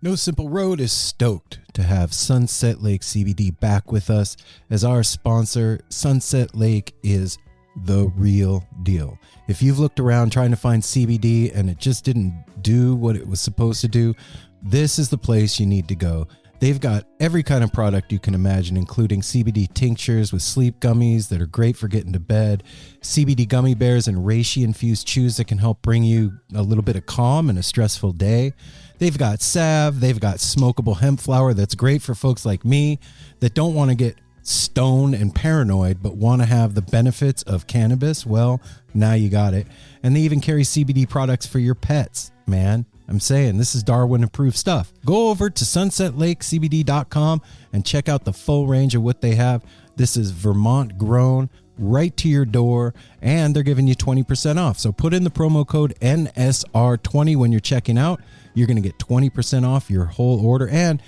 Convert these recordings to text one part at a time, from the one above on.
No Simple Road is stoked to have Sunset Lake CBD back with us as our sponsor. Sunset Lake is the real deal. If you've looked around trying to find CBD and it just didn't do what it was supposed to do, this is the place you need to go. They've got every kind of product you can imagine, including CBD tinctures with sleep gummies that are great for getting to bed, CBD gummy bears and reishi-infused chews that can help bring you a little bit of calm in a stressful day. They've got salve. They've got smokable hemp flower that's great for folks like me that don't want to get stoned and paranoid but want to have the benefits of cannabis. Well, now you got it. And they even carry CBD products for your pets, man. I'm saying this is Darwin approved stuff. Go over to sunsetlakecbd.com and check out the full range of what they have. This is Vermont grown, right to your door, and they're giving you 20% off. So put in the promo code NSR20 when you're checking out. You're going to get 20% off your whole order. And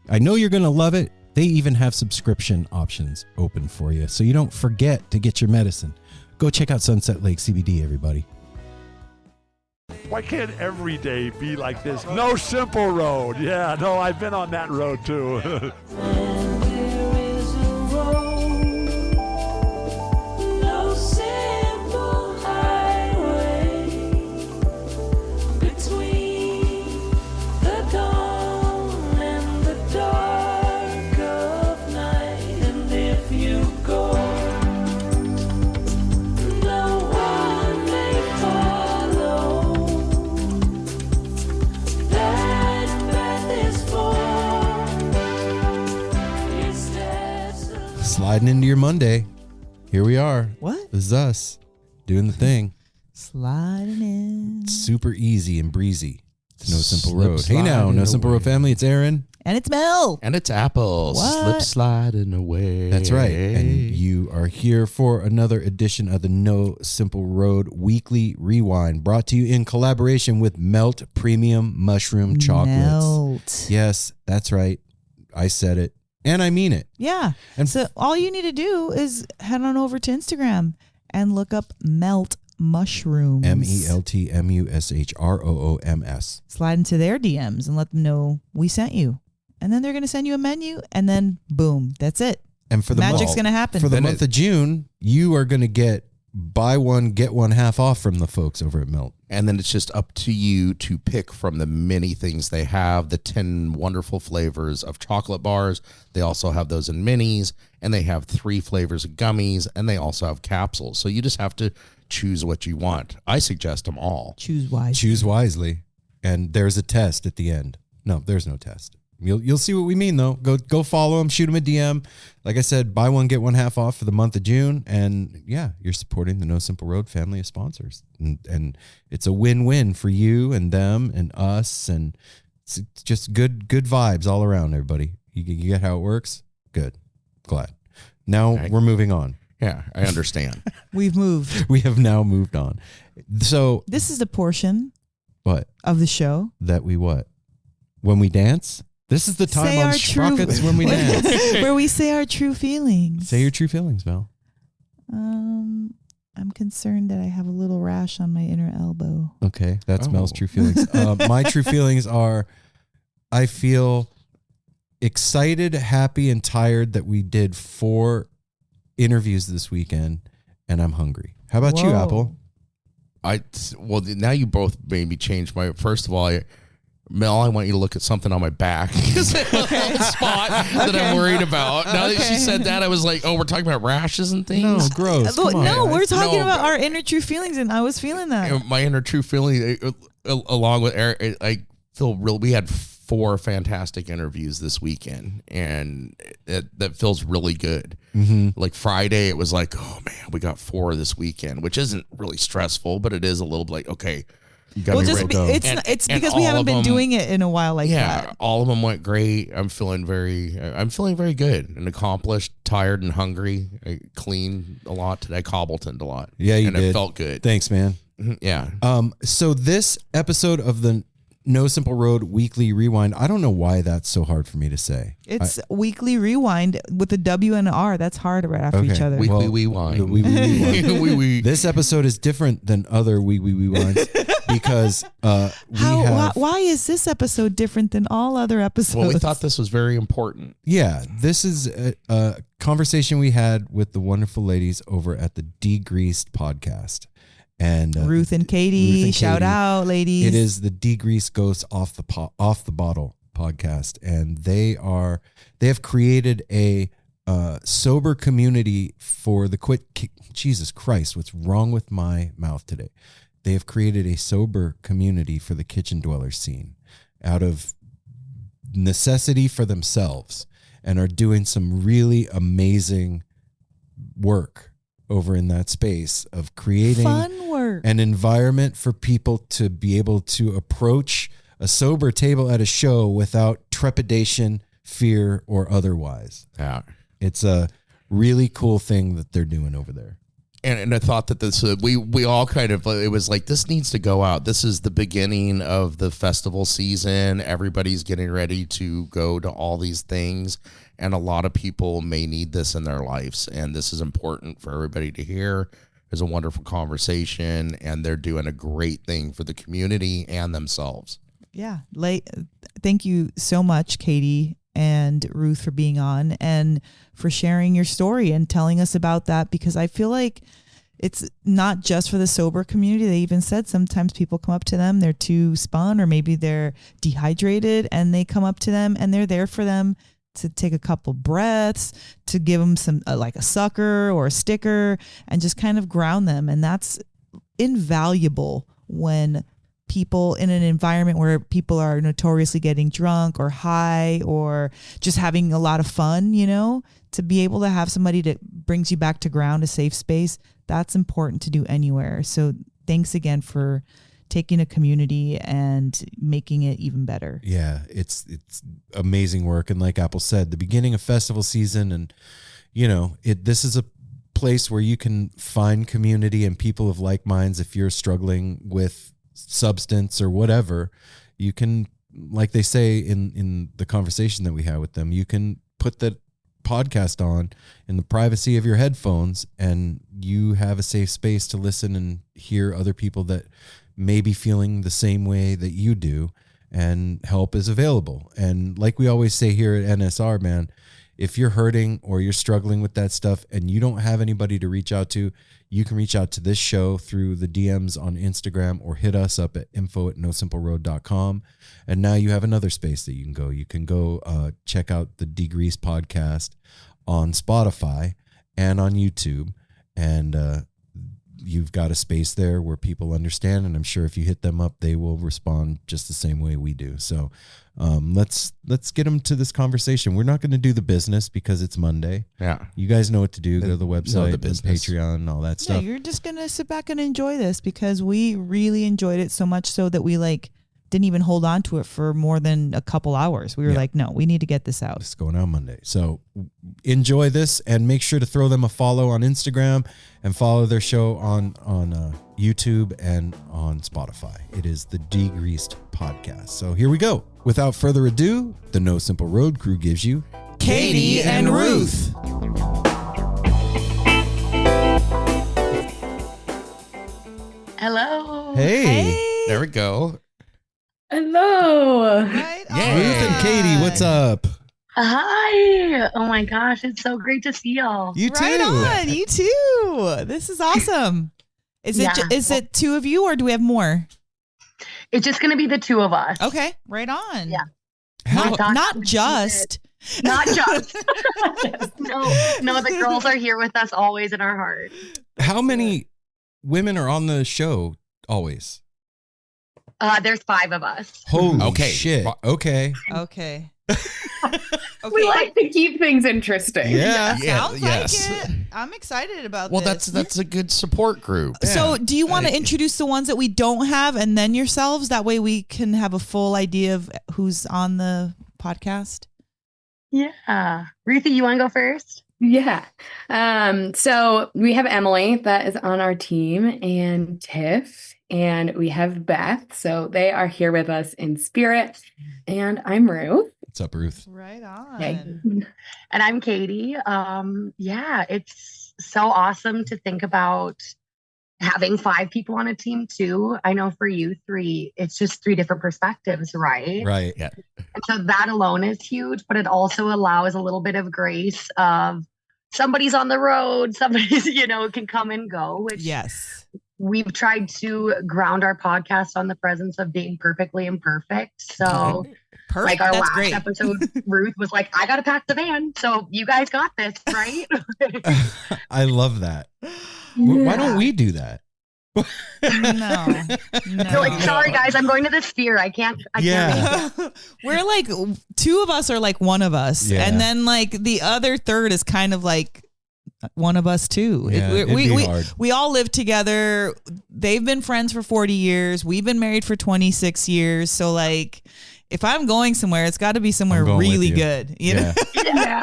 I know you're going to love it. They even have subscription options open for you, so you don't forget to get your medicine. Go check out Sunset Lake CBD, everybody. Why can't every day be like this? No Simple Road. Yeah, no, I've been on that road too. Sliding into your Monday. Here we are. What? This is us doing the thing. Sliding in. Super easy and breezy. It's No Simple Road. Slip Hey now, No sliding Simple away. Road family. It's Aaron. And it's Mel. And it's Apple. What? Slip sliding away. That's right. And you are here for another edition of the No Simple Road Weekly Rewind, brought to you in collaboration with Melt Premium Mushroom Chocolates. Melt. Yes, that's right. I said it. And I mean it. Yeah. And So all you need to do is head on over to Instagram and look up Melt Mushrooms. MELTMUSHROOMS. Slide into their DMs and let them know we sent you. And then they're going to send you a menu, and then boom, that's it. And for the Magic's going to happen. For the Then month of June, you are going to get buy one, get one half off from the folks over at Melt. And then it's just up to you to pick from the many things they have, the 10 wonderful flavors of chocolate bars. They also have those in minis, and they have 3 flavors of gummies, and they also have capsules. So you just have to choose what you want. I suggest them all. Choose wisely. Choose wisely. And there's a test at the end. No, there's no test. You'll see what we mean, though. Go follow them, shoot them a DM. Like I said, buy one, get one half off for the month of June. And yeah, you're supporting the No Simple Road family of sponsors. And it's a win-win for you and them and us. And it's just good vibes all around, everybody. You get how it works? Good. Glad. Now Okay. we're moving on. Yeah, I understand. We've moved. We have now moved on. So This is the portion what? of the show. That we what? When we dance? This is the time Say on our true- Sprockets when we dance. where we say our true feelings. Say your true feelings, Val. I'm concerned that I have a little rash on my inner elbow. Okay, that's Oh. Mel's true feelings. My true feelings are I feel excited, happy, and tired that we did 4 interviews this weekend, and I'm hungry. How about you, Whoa. Apple? Well, now you both made me change my. First of all, Mel, I want you to look at something on my back. It's a spot that I'm worried about. Now that she said that, I was like, oh, we're talking about rashes and things. No, gross. Come on, No, guys. we're talking No, about but- our inner true feelings, and I was feeling that. My inner true feeling, along with Eric, I feel real. We had 4 fantastic interviews this weekend, and that feels really good. Mm-hmm. Like Friday, it was like, oh man, we got 4 this weekend, which isn't really stressful, but it is a little bit like, okay, you got Well, me just ready. be, it's And- it's and because we all haven't of been them- doing it in a while like yeah, that. all of them went great. I'm feeling very good and accomplished, tired and hungry. I cleaned a lot today, Cobbletoned a lot. Yeah, you and did. it felt good. Thanks, man. Yeah. So this episode of the No Simple Road Weekly Rewind, I don't know why that's so hard for me to say. It's weekly rewind with a W and an R. That's hard right after Okay. each other. We Well, wine. the wee rewind. We This episode is different than other wee winds because why is this episode different than all other episodes? Well, we thought this was very important. Yeah, this is a conversation we had with the wonderful ladies over at the Degreased podcast. And Ruth and Katie, shout out, ladies. It is the Degreased Ghosts off the bottle podcast, and they have created a sober community for the Jesus Christ, what's wrong with my mouth today? They have created a sober community for the kitchen dweller scene out of necessity for themselves, and are doing some really amazing work over in that space of creating fun work, an environment for people to be able to approach a sober table at a show without trepidation, fear, or otherwise. Yeah. It's a really cool thing that they're doing over there. And I thought that this, we all kind of, it was like, this needs to go out. This is the beginning of the festival season. Everybody's getting ready to go to all these things. And a lot of people may need this in their lives. And this is important for everybody to hear. It's a wonderful conversation. And they're doing a great thing for the community and themselves. Yeah. Thank you so much, Katie and Ruth, for being on and for sharing your story and telling us about that, because I feel like it's not just for the sober community. They even said sometimes people come up to them, they're too spun or maybe they're dehydrated, and they come up to them and they're there for them to take a couple breaths, to give them some like a sucker or a sticker, and just kind of ground them. And that's invaluable when people in an environment where people are notoriously getting drunk or high or just having a lot of fun, to be able to have somebody that brings you back to ground, a safe space, that's important to do anywhere. So thanks again for taking a community and making it even better. Yeah, it's amazing work. And like Apple said, the beginning of festival season, and this is a place where you can find community and people of like minds. If you're struggling with substance or whatever, you can, like they say in the conversation that we had with them, you can put the podcast on in the privacy of your headphones, and you have a safe space to listen and hear other people that may be feeling the same way that you do, and help is available. And like we always say here at NSR, man, if you're hurting or you're struggling with that stuff and you don't have anybody to reach out to, you can reach out to this show through the DMs on Instagram or hit us up at info@nosimpleroad.com. And now you have another space that you can go. You can go check out the Degreased podcast on Spotify and on YouTube. And you've got a space there where people understand. And I'm sure if you hit them up, they will respond just the same way we do. So let's get them to this conversation. We're not going to do the business because it's Monday. Yeah. You guys know what to do. Go to the website, the business. Patreon, and all that stuff. Yeah, you're just going to sit back and enjoy this, because we really enjoyed it so much so that we didn't even hold on to it for more than a couple hours. We were like, no, we need to get this out. It's going out Monday. So enjoy this, and make sure to throw them a follow on Instagram and follow their show on YouTube and on Spotify. It is the Degreased podcast. So here we go. Without further ado, the No Simple Road crew gives you Katie and Ruth. Hello. Hey. There we go. Hello. Right Yeah. Ruth and Katie, what's up? Hi. Oh my gosh, it's so great to see y'all. You too. Right on. You too. This is awesome. Is it two of you, or do we have more? It's just going to be the two of us. Okay. Right on. Yeah. Not just. Not just. No, the girls are here with us always in our heart. How many women are on the show always? There's 5 of us. Holy shit. Okay. Okay. We like to keep things interesting. Yeah. Sounds like it. I'm excited about Well, this. that's a good support group. So do you want to introduce the ones that we don't have and then yourselves? That way we can have a full idea of who's on the podcast. Yeah. Ruthie, you want to go first? Yeah. So we have Emily that is on our team, and Tiff, and we have Beth. So they are here with us in spirit. And I'm Ruth. What's up, Ruth? Right on. Hey. And I'm Katie. Yeah, it's so awesome to think about having 5 people on a team too, I know for you 3, it's just 3 different perspectives, right? Right. Yeah. And so that alone is huge, but it also allows a little bit of grace of somebody's on the road, somebody's, can come and go, which Yes. we've tried to ground our podcast on the presence of being perfectly imperfect. So Perfect. like our That's last great. episode, Ruth was like, I got to pack the van. So you guys got this, right? I love that. Why don't we do that? No. You're like, sorry guys, I'm going to the Sphere. I can't make it. We're like 2 of us are like one of us. Yeah. And then like the other third is kind of like one of us too. Yeah, it'd be hard. We all live together. They've been friends for 40 years. We've been married for 26 years. So like if I'm going somewhere, it's got to be somewhere really good. You know? Yeah.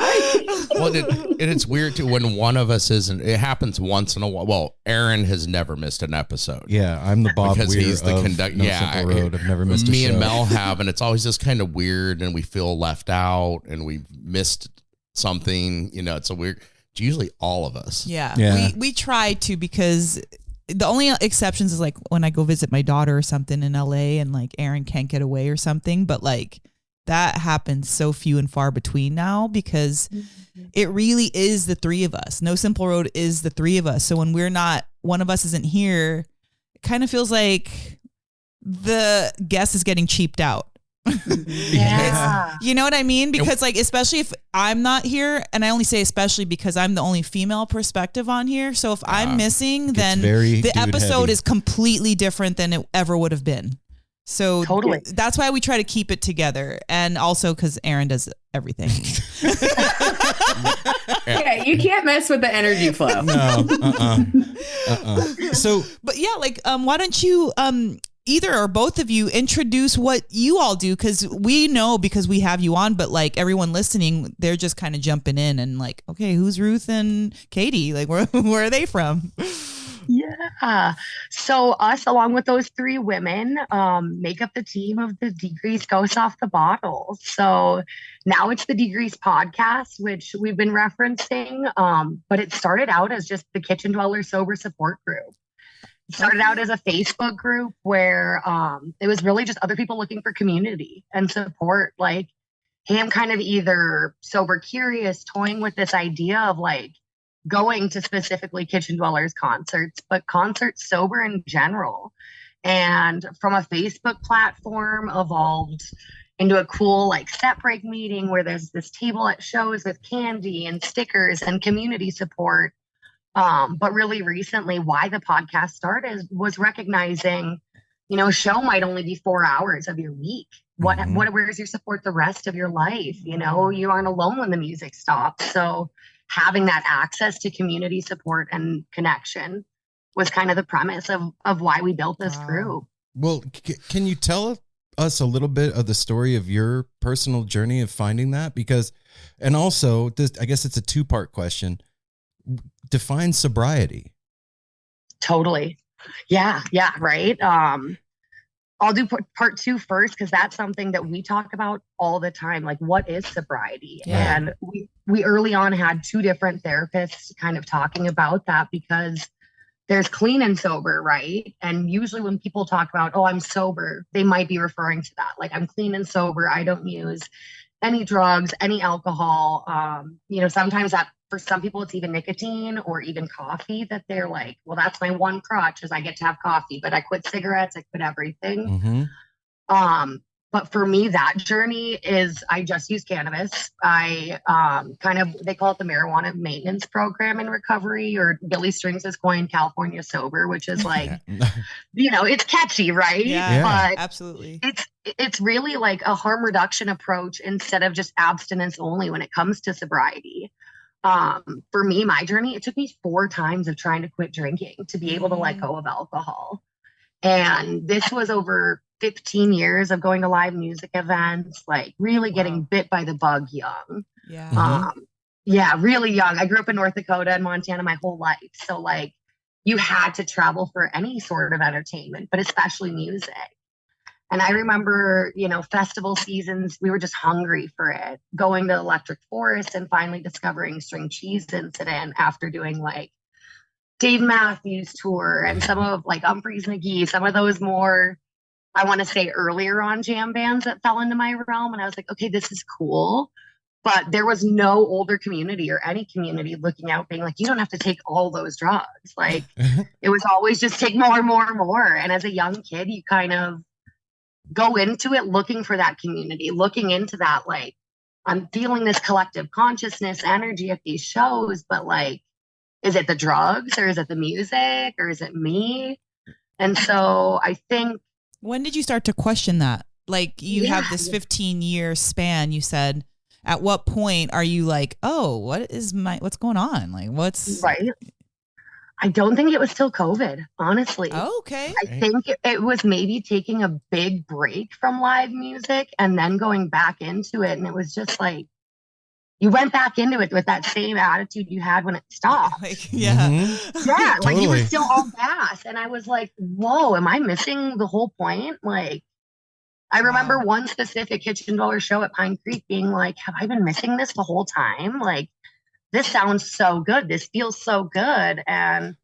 Well, and it's weird too when one of us isn't. It happens once in a while. Well, Aaron has never missed an episode. Yeah, I'm the Bob Because Weir he's the of conductor. No Simple Road. I've never missed a Me show. and Mel have, and it's always just kind of weird, and we feel left out, and we've missed something. It's a weird. It's usually all of us. Yeah. We try to, because the only exceptions is like when I go visit my daughter or something in LA and like Aaron can't get away or something, but like that happens so few and far between now because it really is the 3 of us. No Simple Road is the 3 of us. So when one of us isn't here, it kind of feels like the guest is getting cheaped out. Yeah. You know what I mean? Because like, especially if I'm not here, and I only say especially because I'm the only female perspective on here. So if I'm missing, then the episode heavy. is completely different than it ever would have been. So Totally. That's why we try to keep it together. And also because Aaron does everything. Yeah, you can't mess with the energy flow. No. So, but yeah, like, why don't you, either or both of you introduce what you all do? Because we know because we have you on, but like everyone listening, they're just kind of jumping in and like, okay, who's Ruth and Katie? Like, where are they from? Yeah. So us, along with those 3 women, make up the team of the Degreased Ghosts Off the Bottle. So now it's the Degreased podcast, which we've been referencing. But it started out as just the Kitchen Dweller Sober Support Group. It started out as a Facebook group where it was really just other people looking for community and support. Like, hey, I'm kind of either sober curious, toying with this idea of like going to specifically Kitchen Dwellers concerts, but concerts sober in general. And from a Facebook platform evolved into a cool like set break meeting where there's this table at shows with candy and stickers and community support. But really recently, why the podcast started was recognizing, a show might only be 4 hours of your week. Where's your support the rest of your life? You aren't alone when the music stops. So having that access to community support and connection was kind of the premise of why we built this group. well, can you tell us a little bit of the story of your personal journey of finding that? Because, and also, I guess it's a 2-part question. Define sobriety. Totally. Yeah. Right. I'll do part 2 first, because that's something that we talk about all the time. Like, what is sobriety? Yeah. And we early on had 2 different therapists kind of talking about that, because there's clean and sober, right? And usually when people talk about, oh, I'm sober, they might be referring to that. Like, I'm clean and sober. I don't use any drugs, any alcohol. Sometimes that for some people, it's even nicotine or even coffee, that they're like, well, that's my one crutch is I get to have coffee, but I quit cigarettes, I quit everything. Mm-hmm. But for me, that journey is I just use cannabis. I they call it the marijuana maintenance program in recovery, or Billy Strings has coined California sober, which is like, it's catchy, right? Yeah, but absolutely. It's really like a harm reduction approach instead of just abstinence only when it comes to sobriety. For me, my journey, it took me 4 times of trying to quit drinking to be able to let go of alcohol. And this was over 15 years of going to live music events, like really getting bit by the bug young. Yeah. Really young. I grew up in North Dakota and Montana my whole life. So like you had to travel for any sort of entertainment, but especially music. And I remember, festival seasons, we were just hungry for it. Going to Electric Forest and finally discovering String Cheese Incident after doing like Dave Matthews Tour and some of like Humphreys McGee, some of those more, I want to say earlier on jam bands that fell into my realm. And I was like, okay, this is cool. But there was no older community or any community looking out being like, you don't have to take all those drugs. Like it was always just take more and more and more. And as a young kid, you kind of go into it looking for that community, looking into that, like, I'm feeling this collective consciousness energy at these shows, but like, is it the drugs or is it the music or is it me? And so I think. When did you start to question that? Like you have this 15-year span, you said. At what point are you like, oh, what's going on? Like what's right? I don't think it was till COVID, honestly. Oh, okay. I think it was maybe taking a big break from live music and then going back into it. And it was just like, you went back into it with that same attitude you had when it stopped. Like, yeah. Mm-hmm. Yeah. Like you were still all gas. And I was like, whoa, am I missing the whole point? Like, I remember one specific Kitchen Dweller show at Pine Creek being like, have I been missing this the whole time? Like, this sounds so good. This feels so good. And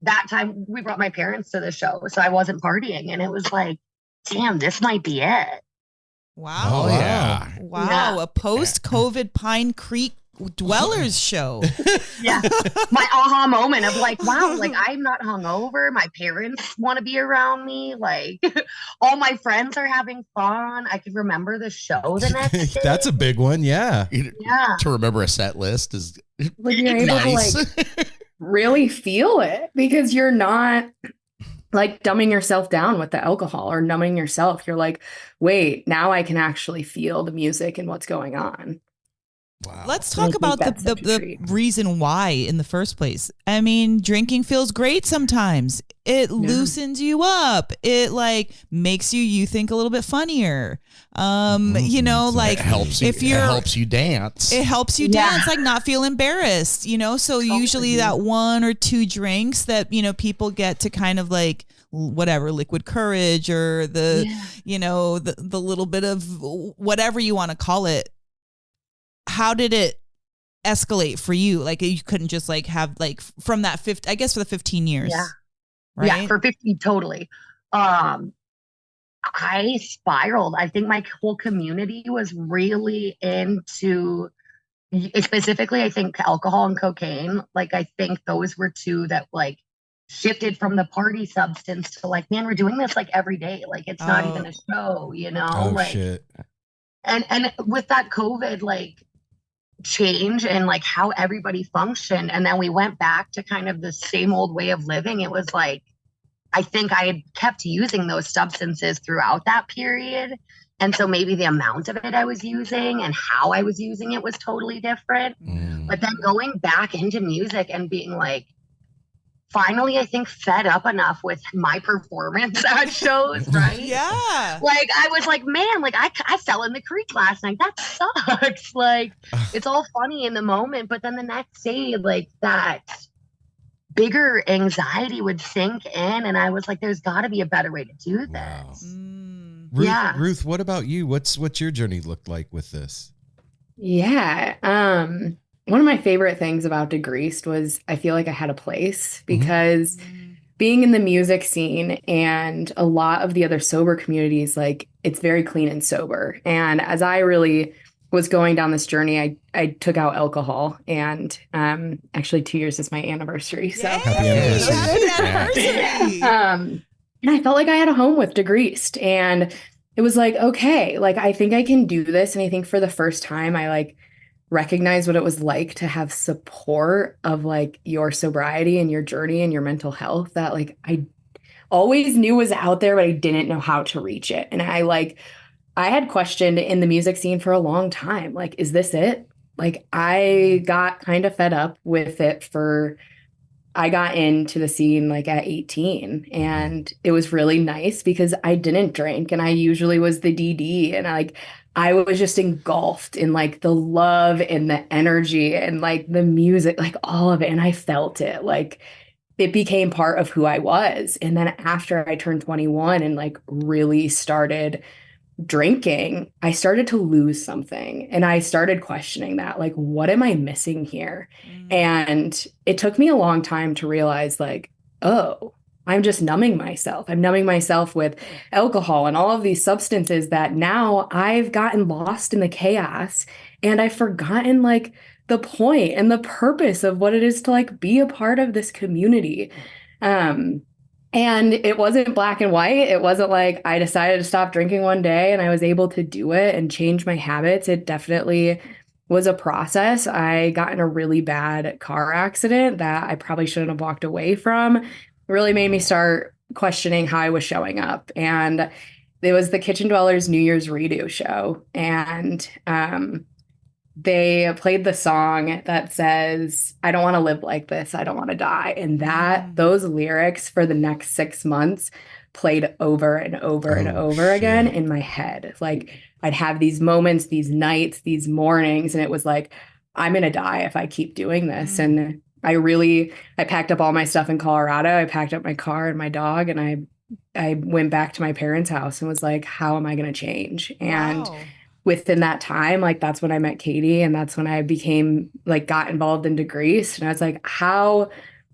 that time we brought my parents to the show, so I wasn't partying. And it was like, damn, this might be it. Wow. Oh, yeah. Wow. Yeah. A post-COVID Pine Creek Dwellers show. Yeah. My aha moment of like, wow, like I'm not hungover. My parents want to be around me. Like all my friends are having fun. I could remember the show the next day. That's a big one. Yeah. Yeah. To remember a set list is When you're able nice. to like really feel it because you're not like dumbing yourself down with the alcohol or numbing yourself. You're like, wait, now I can actually feel the music and what's going on. Wow. Let's talk about the reason why in the first place. I mean, drinking feels great sometimes. It loosens you up. It like makes you think a little bit funnier. You know, like it helps you, if you're, it helps you dance. It helps you dance, like not feel embarrassed, you know? So usually that 1 or 2 drinks that, you know, people get to kind of like whatever, liquid courage or the, you know, the little bit of whatever you want to call it. How did it escalate for you? Like you couldn't just like have like from that 50, I guess for the 15 years. Yeah. Right? Yeah, for 50, totally. I spiraled. I think my whole community was really into, specifically, I think alcohol and cocaine. Like, I think those were 2 that like shifted from the party substance to like, man, we're doing this like every day. Like, it's not even a show, you know? Oh, like, shit. And with that COVID, like, change and like how everybody functioned, and then we went back to kind of the same old way of living. It was like, I think I had kept using those substances throughout that period, and so maybe the amount of it I was using and how I was using it was totally different. But then going back into music and being like, finally, I think fed up enough with my performance at shows, right? Yeah. Like, I was like, man, like I fell in the creek last night. That sucks. Like, it's all funny in the moment, but then the next day, like that bigger anxiety would sink in. And I was like, there's got to be a better way to do this. Wow. Ruth, what about you? What's your journey looked like with this? Yeah. One of my favorite things about Degreased was I feel like I had a place because being in the music scene and a lot of the other sober communities, like it's very clean and sober. And as I really was going down this journey, I took out alcohol, and actually 2 years is my anniversary. So happy anniversary. Happy anniversary. And I felt like I had a home with Degreased, and it was like, okay, like I think I can do this. And I think for the first time I like recognize what it was like to have support of like your sobriety and your journey and your mental health that like I always knew was out there, but I didn't know how to reach it. And I had questioned in the music scene for a long time, like, is this it? Like I got kind of fed up with it I got into the scene like at 18, and it was really nice because I didn't drink and I usually was the DD, and I was just engulfed in like the love and the energy and like the music, like all of it. And I felt it, like it became part of who I was. And then after I turned 21 and like really started drinking, I started to lose something. And I started questioning that, like, what am I missing here? And it took me a long time to realize, like, oh, I'm just numbing myself. I'm numbing myself with alcohol and all of these substances that now I've gotten lost in the chaos and I've forgotten like the point and the purpose of what it is to like be a part of this community. And it wasn't black and white. It wasn't like I decided to stop drinking one day and I was able to do it and change my habits. It definitely was a process. I got in a really bad car accident that I probably shouldn't have walked away from. It really made me start questioning how I was showing up. And it was the Kitchen Dwellers New Year's redo show. And they played the song that says, I don't want to live like this. I don't want to die. And those lyrics for the next 6 months played over and over and over again in my head. Like I'd have these moments, these nights, these mornings, and it was like, I'm going to die if I keep doing this. And I packed up all my stuff in Colorado. I packed up my car and my dog, and I went back to my parents' house and was like, how am I going to change? And within that time, like that's when I met Katie, and that's when I became like got involved in Degreased. And I was like, how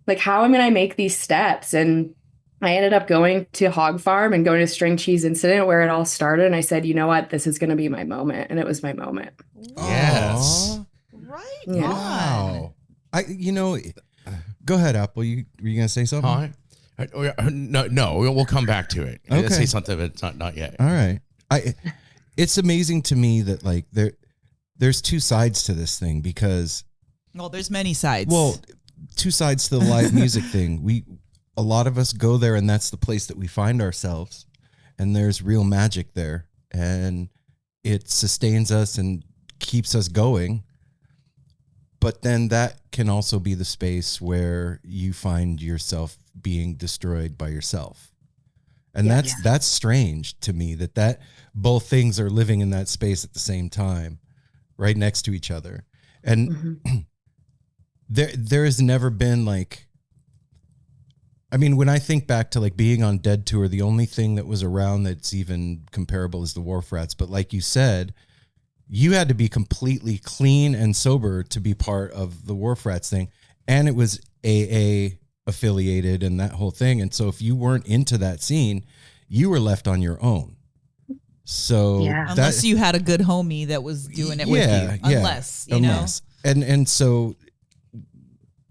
am I make these steps? And I ended up going to Hog Farm and going to String Cheese Incident where it all started. And I said, you know what, this is going to be my moment. And it was my moment. Yes. Right. Yeah. Wow. Go ahead, Apple. Were you going to say something? No, we'll come back to it. Okay. Say something, but not yet. All right. It's amazing to me that like there's two sides to this thing because there's many sides. Well, two sides to the live music thing. A lot of us go there and that's the place that we find ourselves, and there's real magic there, and it sustains us and keeps us going. But then that can also be the space where you find yourself being destroyed by yourself. And that's strange to me that both things are living in that space at the same time, right next to each other. And there has never been like, I mean, when I think back to like being on Dead Tour, the only thing that was around that's even comparable is the Wharf Rats. But like you said, you had to be completely clean and sober to be part of the Wharf Rats thing. And it was AA affiliated and that whole thing. And so if you weren't into that scene, you were left on your own. So unless you had a good homie that was doing it with you, unless. And so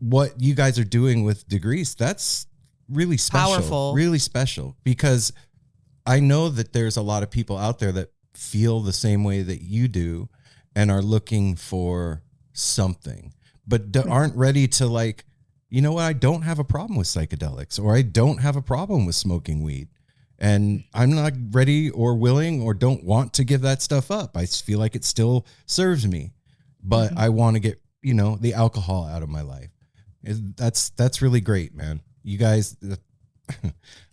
what you guys are doing with Degreased, that's really special, powerful, really special, because I know that there's a lot of people out there that feel the same way that you do and are looking for something, but aren't ready to like, you know what? I don't have a problem with psychedelics, or I don't have a problem with smoking weed, and I'm not ready or willing or don't want to give that stuff up. I feel like it still serves me, but I want to get, the alcohol out of my life. That's really great, man. You guys,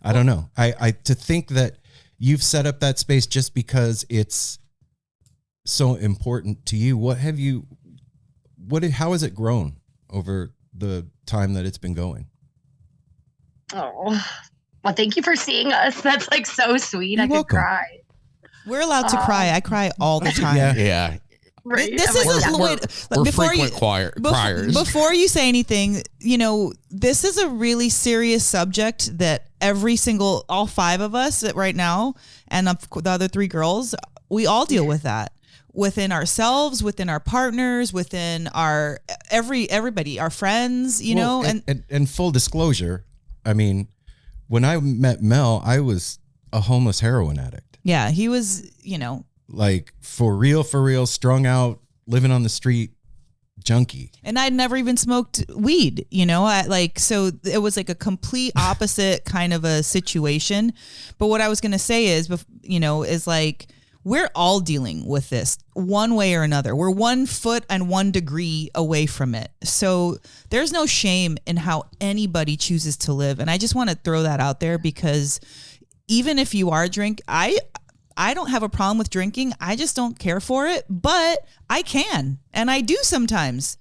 I don't know. I to think that you've set up that space just because it's so important to you. How has it grown over the time that it's been going? Oh, well, thank you for seeing us. That's like so sweet. You're welcome. Could cry. We're allowed to cry. I cry all the time. Yeah. Right. This is we're frequent criers. Before you say anything, this is a really serious subject that all five of us right now, and the other three girls, we all deal with that within ourselves, within our partners, within our everybody, our friends, and full disclosure, I mean, when I met Mel, I was a homeless heroin addict. Yeah, he was, like for real, strung out, living on the street, junkie. And I'd never even smoked weed, so it was like a complete opposite kind of a situation. But what I was going to say is, is like, we're all dealing with this one way or another. We're 1 foot and 1 degree away from it. So there's no shame in how anybody chooses to live. And I just want to throw that out there, because even if you are I don't have a problem with drinking. I just don't care for it, but I can, and I do sometimes.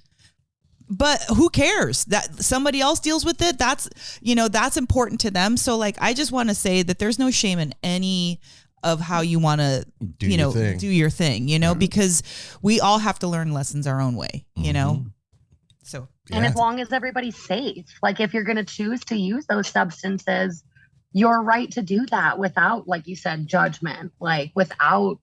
But who cares that somebody else deals with it? That's important to them. So like, I just want to say that there's no shame in any of how you want to, Do your thing, because we all have to learn lessons our own way, So. And as long as everybody's safe, like if you're going to choose to use those substances, you're right to do that without, like you said, judgment, like without,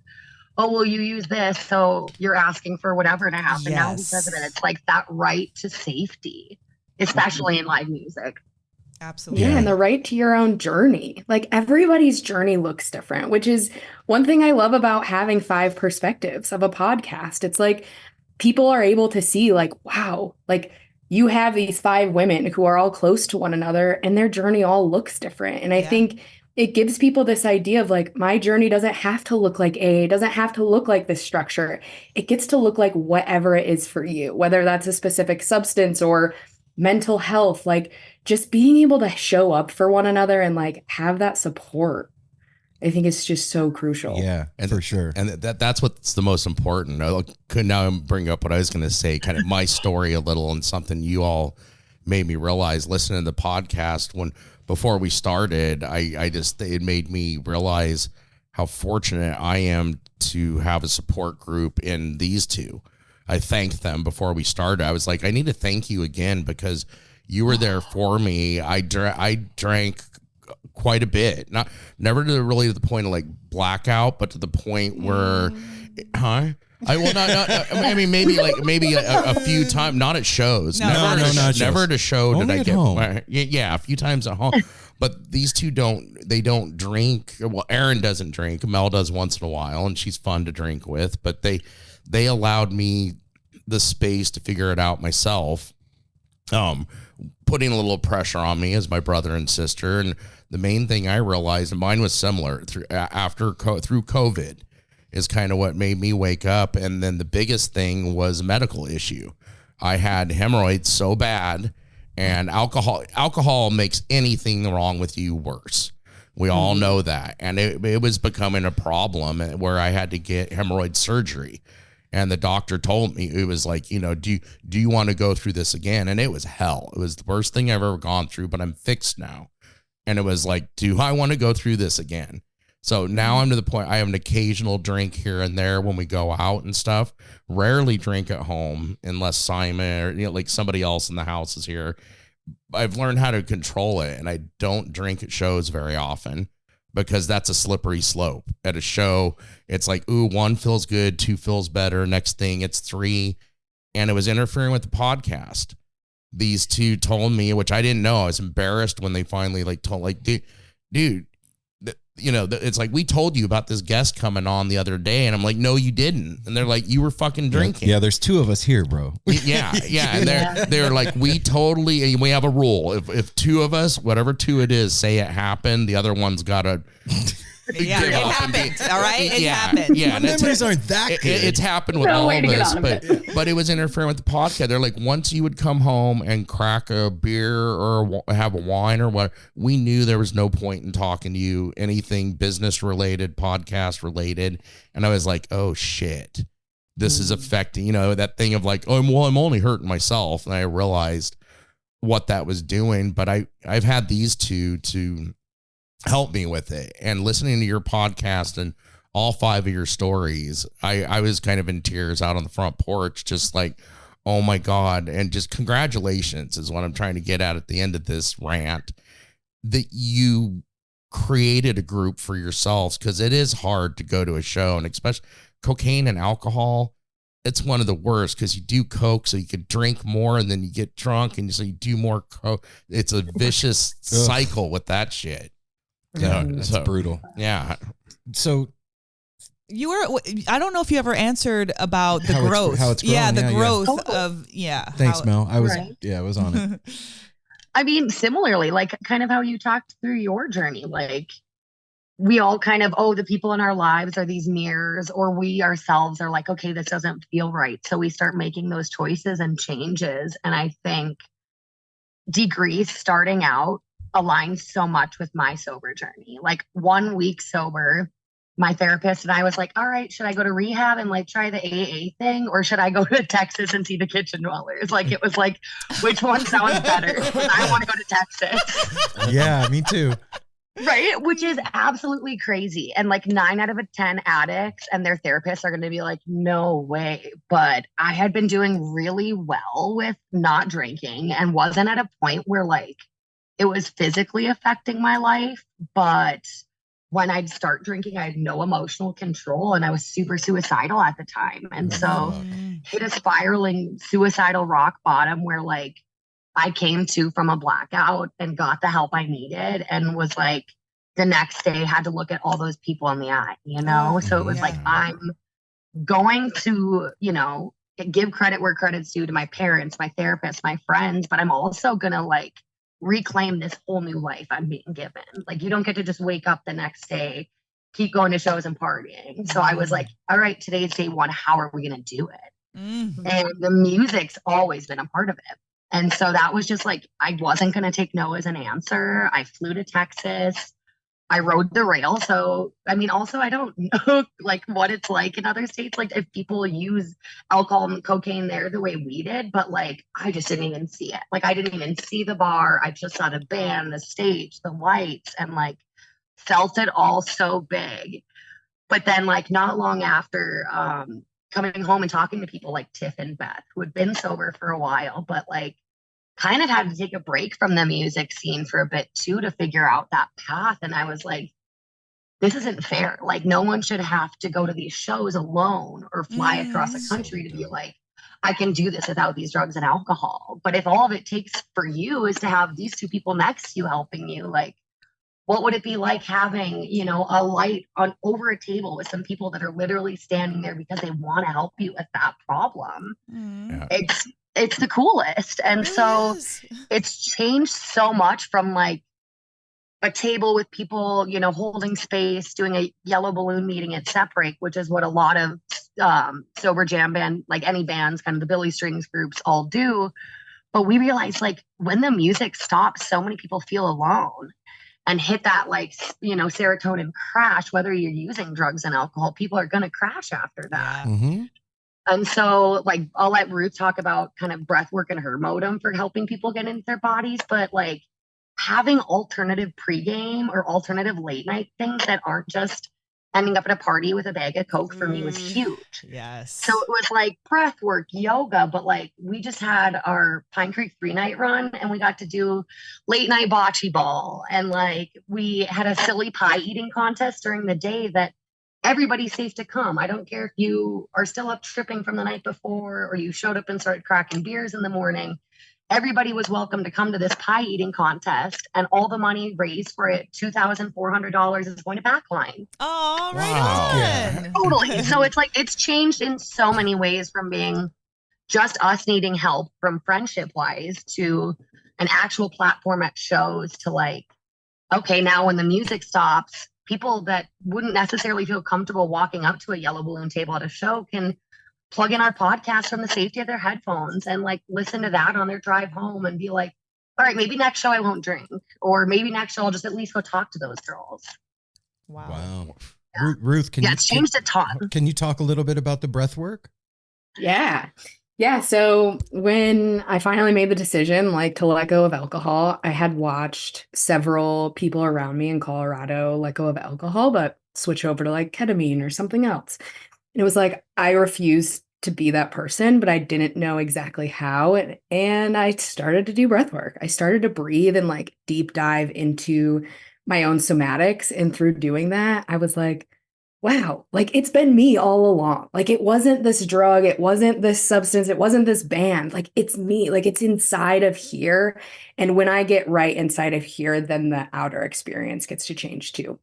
oh, well, you use this, so you're asking for whatever to happen now because of it. It's like that right to safety, especially in live music. Absolutely. Yeah, and the right to your own journey. Like everybody's journey looks different, which is one thing I love about having 5 perspectives of a podcast. It's like people are able to see like, wow, like you have these 5 women who are all close to one another and their journey all looks different. And I think it gives people this idea of like, my journey doesn't have to look like A, doesn't have to look like this structure. It gets to look like whatever it is for you, whether that's a specific substance or mental health, like just being able to show up for one another and like have that support. I think it's just so crucial. Yeah, and for sure. And that's what's the most important. I could now bring up what I was going to say, kind of my story a little, and something you all made me realize listening to the podcast before we started. It made me realize how fortunate I am to have a support group in these two. I thanked them before we started. I was like, I need to thank you again because you were there for me. I drank quite a bit, never to really the point of like blackout, but to the point where, I mean, maybe a few times, not at shows. Not shows. Never at a show Only did I at get home. Yeah, a few times at home. But these two don't drink. Well, Erin doesn't drink. Mel does once in a while, and she's fun to drink with. But they allowed me the space to figure it out myself. Putting a little pressure on me as my brother and sister. And the main thing I realized, and mine was similar through COVID, is kind of what made me wake up. And then the biggest thing was a medical issue. I had hemorrhoids so bad, and alcohol makes anything wrong with you worse. We all know that. And it was becoming a problem where I had to get hemorrhoid surgery. And the doctor told me, it was like, do you want to go through this again? And it was hell. It was the worst thing I've ever gone through, but I'm fixed now. And it was like, do I want to go through this again? So now I'm to the point, I have an occasional drink here and there when we go out and stuff. Rarely drink at home unless Simon or like somebody else in the house is here. I've learned how to control it, and I don't drink at shows very often, because that's a slippery slope. At a show, it's like, ooh, 1 feels good, 2 feels better. Next thing, it's 3. And it was interfering with the podcast. These two told me, which I didn't know. I was embarrassed when they finally told, dude, it's like, we told you about this guest coming on the other day. And I'm like, no, you didn't. And they're like, you were fucking drinking. Yeah, there's 2 of us here, bro. Yeah. And they're like, we have a rule. If 2 of us, whatever 2 it is, say it happened, the other one's got to. Yeah, it happened. All right, it happened. Yeah, memories aren't that good. It's happened with all of us, but it was interfering with the podcast. They're like, once you would come home and crack a beer or have a wine or what, we knew there was no point in talking to you, anything business related, podcast related. And I was like, oh shit, this is affecting, that thing of like, oh, well, I'm only hurting myself. And I realized what that was doing, but I've had these two to help me with it. And listening to your podcast and all 5 of your stories, I was kind of in tears out on the front porch, just like, oh my God. And just congratulations is what I'm trying to get at the end of this rant, that you created a group for yourselves, because it is hard to go to a show, and especially cocaine and alcohol. It's one of the worst, because you do coke so you can drink more, and then you get drunk, and so you do more coke. It's a vicious cycle with that shit. Yeah, it's brutal. Yeah. So I don't know if you ever answered about the growth. How it's grown. Yeah, the growth of. Thanks, Mel. I was on it. I mean, similarly, like kind of how you talked through your journey, like we all kind of, the people in our lives are these mirrors, or we ourselves are like, okay, this doesn't feel right. So we start making those choices and changes. And I think Degreased starting out aligns so much with my sober journey. Like 1 week sober, my therapist and I was like, all right, should I go to rehab and like try the AA thing, or should I go to Texas and see the Kitchen Dwellers? Like, it was like, which one sounds better? I want to go to Texas. Yeah, me too. Right? Which is absolutely crazy. And like 9 out of 10 addicts and their therapists are going to be like, no way. But I had been doing really well with not drinking and wasn't at a point where like it was physically affecting my life. But when I'd start drinking, I had no emotional control and I was super suicidal at the time. And so hit a spiraling suicidal rock bottom where like I came to from a blackout and got the help I needed and was like the next day had to look at all those people in the eye, you know? So it was like I'm going to, you know, give credit where credit's due to my parents, my therapist, my friends, but I'm also gonna like reclaim this whole new life I'm being given. Like you don't get to just wake up the next day, keep going to shows and partying. So I was like, all right, today's day one. How are we gonna do it? And the music's always been a part of it. And so that was just like, I wasn't going to take no as an answer. I flew to Texas. I rode the rail. So, I mean, also, I don't know like what it's like in other states, like if people use alcohol and cocaine there the way we did, but like, I just didn't even see it. Like, I didn't even see the bar. I just saw the band, the stage, the lights, and like felt it all so big. But then, like, not long after, coming home and talking to people like Tiff and Beth, who had been sober for a while, but like kind of had to take a break from the music scene for a bit too to figure out that path. And I was like, this isn't fair. Like, no one should have to go to these shows alone or fly across the country to be like, I can do this without these drugs and alcohol. But if all of it takes for you is to have these two people next to you helping you, like, what would it be like having, you know, a light on over a table with some people that are literally standing there because they want to help you with that problem? It's the coolest. And so it's changed so much from like a table with people, you know, holding space, doing a yellow balloon meeting at Separate, which is what a lot of sober jam band, like any bands, kind of the Billy Strings groups all do. But we realized like when the music stops, so many people feel alone and hit that like, you know, serotonin crash. Whether you're using drugs and alcohol, people are going to crash after that. And so like I'll let Ruth talk about kind of breath work and her modem for helping people get into their bodies, but like having alternative pregame or alternative late night things that aren't just ending up at a party with a bag of Coke for me was huge. Yes. So it was like breath work, yoga, but like we just had our Pine Creek 3-night run and we got to do late night bocce ball. And like we had a silly pie eating contest during the day that everybody's safe to come. I don't care if you are still up tripping from the night before or you showed up and started cracking beers in the morning. Everybody was welcome to come to this pie eating contest, and all the money raised for it, $2,400, is going to Backline. Oh, right on. Totally. So it's like it's changed in so many ways from being just us needing help from friendship wise to an actual platform at shows to like, okay, now when the music stops, people that wouldn't necessarily feel comfortable walking up to a yellow balloon table at a show can plug in our podcast from the safety of their headphones and like listen to that on their drive home and be like, all right, maybe next show I won't drink, or maybe next show I'll just at least go talk to those girls. Wow. Yeah. Ruth, it's changed a ton. Can you talk a little bit about the breath work? Yeah. So when I finally made the decision, like to let go of alcohol, I had watched several people around me in Colorado let go of alcohol, but switch over to like ketamine or something else. And it was like, I refused to be that person, but I didn't know exactly how. And I started to do breath work. I started to breathe and like deep dive into my own somatics. And through doing that, I was like, wow, like it's been me all along. Like it wasn't this drug, it wasn't this substance, it wasn't this band. Like it's me, like it's inside of here. And when I get right inside of here, then the outer experience gets to change too.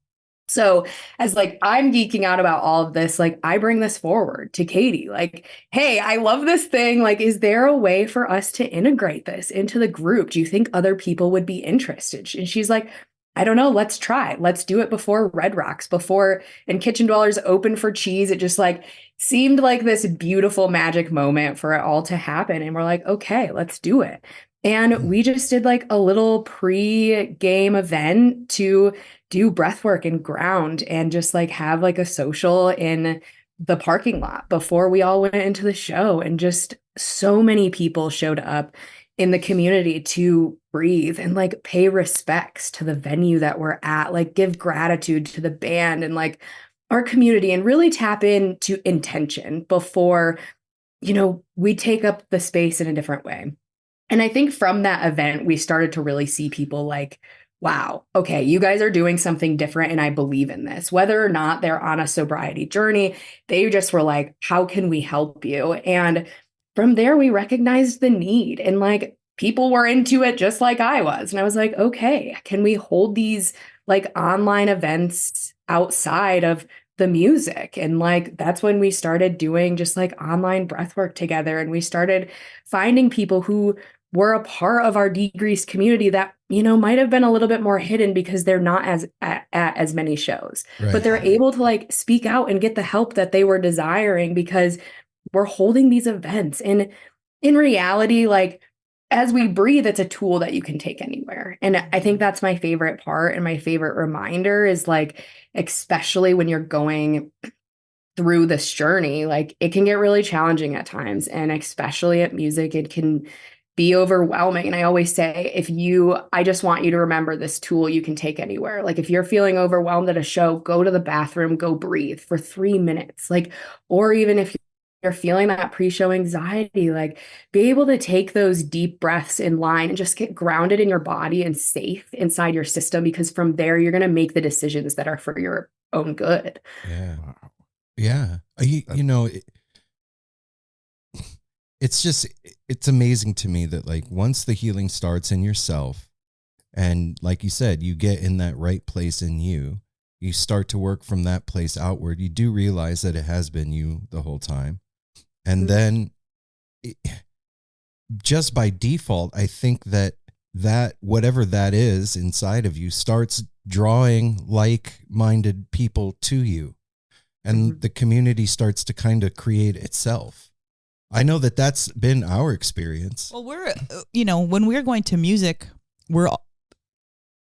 So as like I'm geeking out about all of this, like I bring this forward to Katie, like, hey, I love this thing. Like, is there a way for us to integrate this into the group? Do you think other people would be interested? And she's like, I don't know. Let's try. Let's do it before Red Rocks, and Kitchen Dwellers open for Cheese. It just like seemed like this beautiful magic moment for it all to happen. And we're like, okay, let's do it. And we just did like a little pre-game event to do breath work and ground and just like have like a social in the parking lot before we all went into the show. And just so many people showed up in the community to breathe and like pay respects to the venue that we're at, like give gratitude to the band and like our community, and really tap into intention before, we take up the space in a different way. And I think from that event, we started to really see people like, wow, okay, you guys are doing something different and I believe in this. Whether or not they're on a sobriety journey, they just were like, how can we help you? And from there, we recognized the need, and like people were into it just like I was. And I was like, okay, can we hold these like online events outside of the music? And like that's when we started doing just like online breathwork together, and we started finding people who were a part of our Degreased community that might have been a little bit more hidden because they're not at as many shows, Right. but they're able to like speak out and get the help that they were desiring because we're holding these events. And in reality, like as we breathe, it's a tool that you can take anywhere. And I think that's my favorite part, and my favorite reminder is like, especially when you're going through this journey, like it can get really challenging at times. And especially at music, it can be overwhelming. And I always say, I just want you to remember this tool you can take anywhere. Like if you're feeling overwhelmed at a show, go to the bathroom, go breathe for 3 minutes. Like, or even if you're feeling that pre-show anxiety, like be able to take those deep breaths in line and just get grounded in your body and safe inside your system, because from there, you're going to make the decisions that are for your own good. Yeah. Yeah. It's amazing to me that like once the healing starts in yourself, and like you said, you get in that right place in you, you start to work from that place outward. You do realize that it has been you the whole time. And then just by default, I think that whatever that is inside of you starts drawing like-minded people to you, and the community starts to kind of create itself. I know that that's been our experience. Well, we're, when we're going to music, we're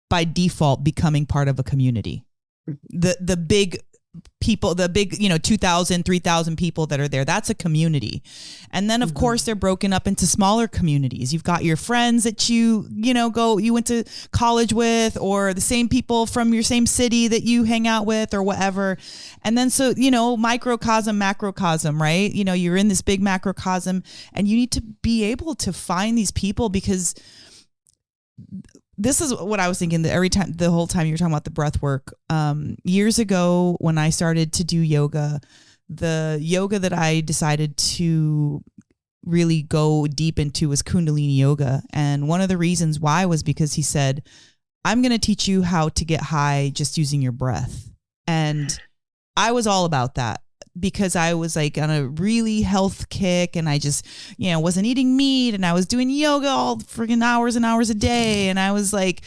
by default becoming part of a community. The big people, 2,000, 3,000 people that are there, that's a community. And then of course they're broken up into smaller communities. You've got your friends that you went to college with, or the same people from your same city that you hang out with or whatever. And then so, microcosm, macrocosm, right? You're in this big macrocosm, and you need to be able to find these people, because this is what I was thinking the whole time you were talking about the breath work. Years ago, when I started to do yoga, the yoga that I decided to really go deep into was Kundalini yoga. And one of the reasons why was because he said, I'm going to teach you how to get high just using your breath. And I was all about that, because I was like on a really health kick, and I just, wasn't eating meat, and I was doing yoga all friggin' hours and hours a day. And I was like,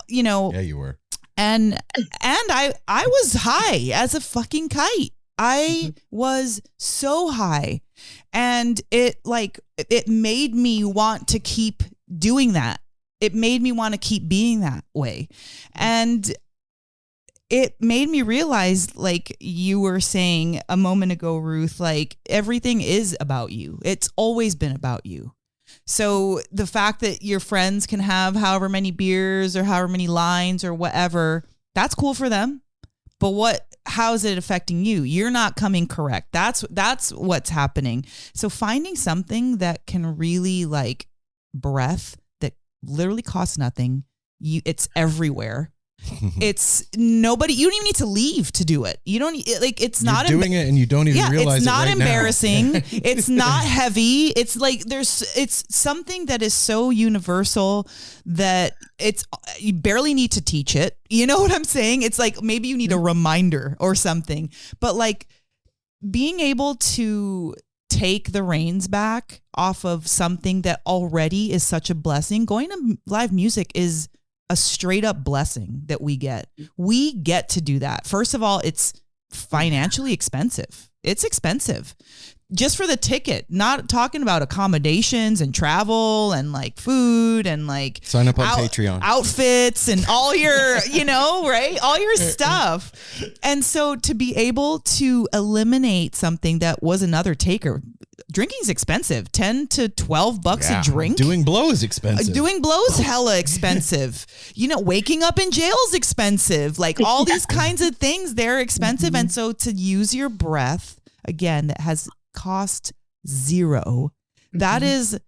Yeah, you were. And I was high as a fucking kite. I was so high, and it made me want to keep doing that. It made me want to keep being that way. And it made me realize, like you were saying a moment ago, Ruth, like everything is about you. It's always been about you. So the fact that your friends can have however many beers or however many lines or whatever, that's cool for them. But how is it affecting you? You're not coming correct. That's what's happening. So finding something that can really, like breath, that literally costs nothing. It's everywhere. It's nobody. You don't even need to leave to do it. You don't it's You're not doing it, and you don't even realize it's not it right embarrassing. now. It's not heavy. It's like it's something that is so universal that you barely need to teach it. You know what I'm saying? It's like maybe you need a reminder or something. But like being able to take the reins back off of something that already is such a blessing. Going to live music is a straight up blessing that we get. We get to do that. First of all, it's financially expensive. It's expensive just for the ticket, not talking about accommodations and travel and like food and like sign up on Patreon, outfits and all your, right? All your stuff. And so to be able to eliminate something that was another taker, drinking's expensive. $10 to $12 a drink. Doing blow is expensive. Doing blow's hella expensive. Waking up in jail's expensive. Like all these kinds of things, they're expensive. And so to use your breath, again, that has cost zero, that is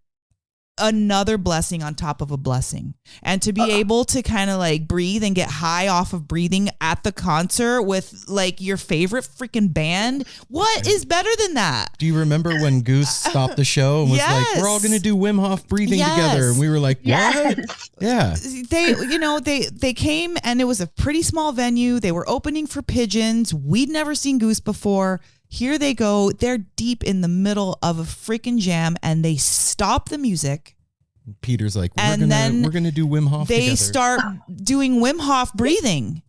another blessing on top of a blessing. And to be able to kind of like breathe and get high off of breathing at the concert with like your favorite freaking band, what is better than that? Do you remember when Goose stopped the show and was like, we're all going to do Wim Hof breathing together? And we were like, what? Yeah. They came and it was a pretty small venue. They were opening for Pigeons. We'd never seen Goose before. Here they go. They're deep in the middle of a freaking jam and they stop the music. Peter's like, we're gonna do Wim Hof They together. start doing Wim Hof breathing.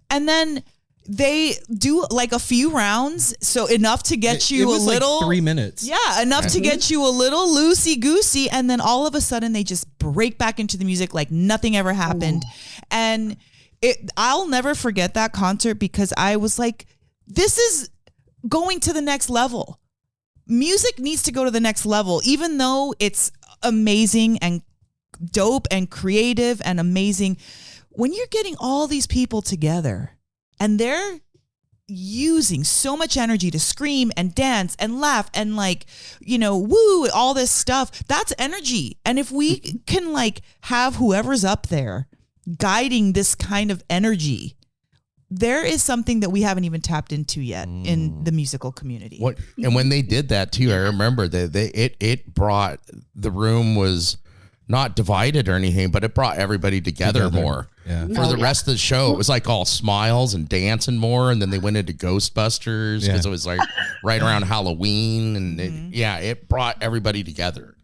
And then they do like a few rounds. So enough to get you it was a little. Like 3 minutes. Yeah, enough to get you a little loosey-goosey. And then all of a sudden they just break back into the music like nothing ever happened. And I'll never forget that concert because I was like, this is going to the next level. Music needs to go to the next level, even though it's amazing and dope and creative and amazing. When you're getting all these people together and they're using so much energy to scream and dance and laugh and like, woo, all this stuff, that's energy. And if we can like have whoever's up there guiding this kind of energy, there is something that we haven't even tapped into yet in the musical community. And when they did that too, I remember that it brought, the room was not divided or anything, but it brought everybody together more. Yeah. For the rest of the show, it was like all smiles and dancing more, and then they went into Ghostbusters because it was like right around Halloween, and it brought everybody together.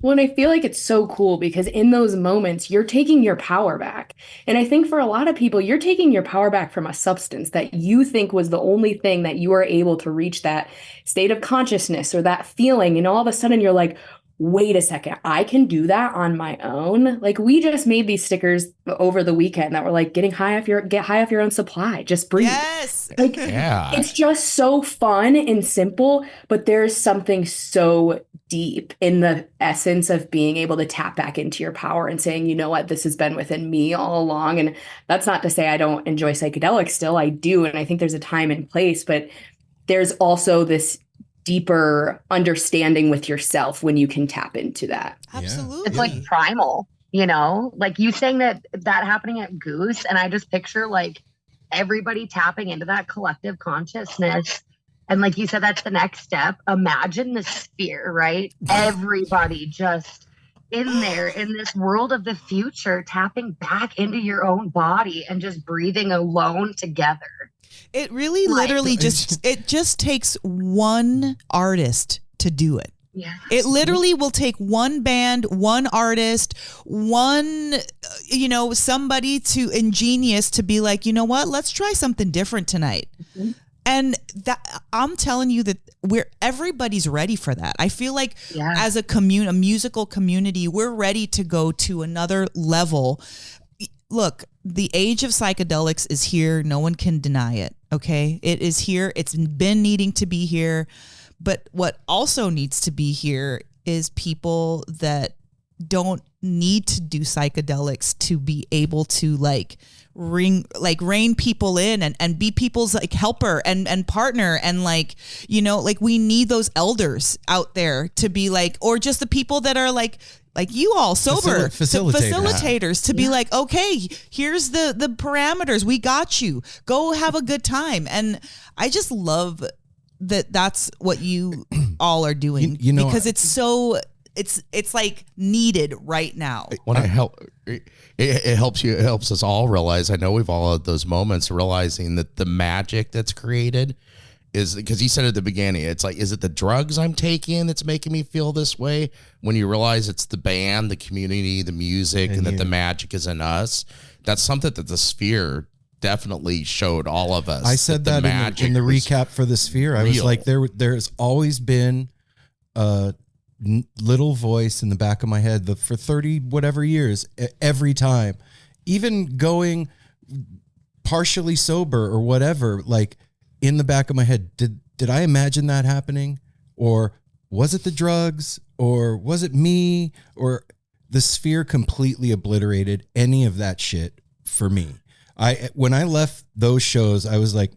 Well, and I feel like it's so cool because in those moments, you're taking your power back. And I think for a lot of people, you're taking your power back from a substance that you think was the only thing that you are able to reach that state of consciousness or that feeling. And all of a sudden you're like, wait a second, I can do that on my own. Like we just made these stickers over the weekend that were like get high off your own supply. Just breathe. Yes. Like it's just so fun and simple, but there's something so deep in the essence of being able to tap back into your power and saying, you know what, this has been within me all along. And that's not to say I don't enjoy psychedelics still. I do. And I think there's a time and place, but there's also this deeper understanding with yourself when you can tap into that. Absolutely. It's like primal, like you saying that happening at Goose. And I just picture like everybody tapping into that collective consciousness. And like you said, that's the next step. Imagine the sphere, right? Everybody just in there in this world of the future, tapping back into your own body and just breathing alone together. It really literally just takes one artist to do it. Yeah. It literally will take one band, one artist, one, somebody to ingenious to be like, you know what, let's try something different tonight. Mm-hmm. And that I'm telling you that everybody's ready for that. I feel like as a musical community, we're ready to go to another level. Look, the age of psychedelics is here. No one can deny it. Okay. It is here. It's been needing to be here. But what also needs to be here is people that don't need to do psychedelics to be able to rein people in and be people's like helper and partner. And we need those elders out there to be like, or just the people that are like you all sober facilitators to be like, okay, here's the parameters. We got you. Go have a good time. And I just love that's what you all are doing because it's so it's like needed right now. When it helps us all realize, I know we've all had those moments realizing that the magic that's created is because you said at the beginning, it's like, is it the drugs I'm taking that's making me feel this way? When you realize it's the band, the community, the music, and that the magic is in us, that's something that the Sphere definitely showed all of us. I said that in the recap for the Sphere. I was like, there's always been a little voice in the back of my head for 30 whatever years, every time, even going partially sober or whatever, like in the back of my head, did I imagine that happening? Or was it the drugs or was it me, or the sphere completely obliterated any of that shit for me. When I left those shows, I was like,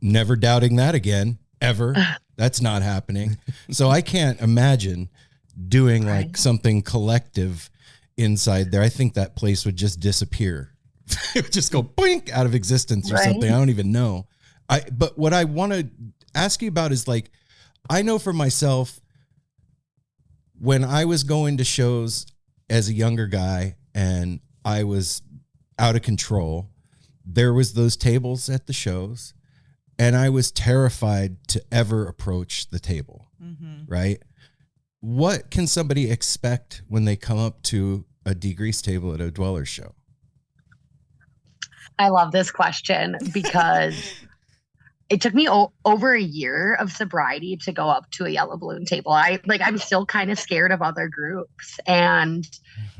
never doubting that again, ever. That's not happening. So I can't imagine doing like something collective inside there. I think that place would just disappear. It would just go boink out of existence or something. I don't even know. But what I want to ask you about is like, I know for myself, when I was going to shows as a younger guy and I was out of control, there was those tables at the shows and I was terrified to ever approach the table. Right? What can somebody expect when they come up to a Degreased table at a Dwellers show? I love this question because it took me over a year of sobriety to go up to a yellow balloon table. I'm still kind of scared of other groups. And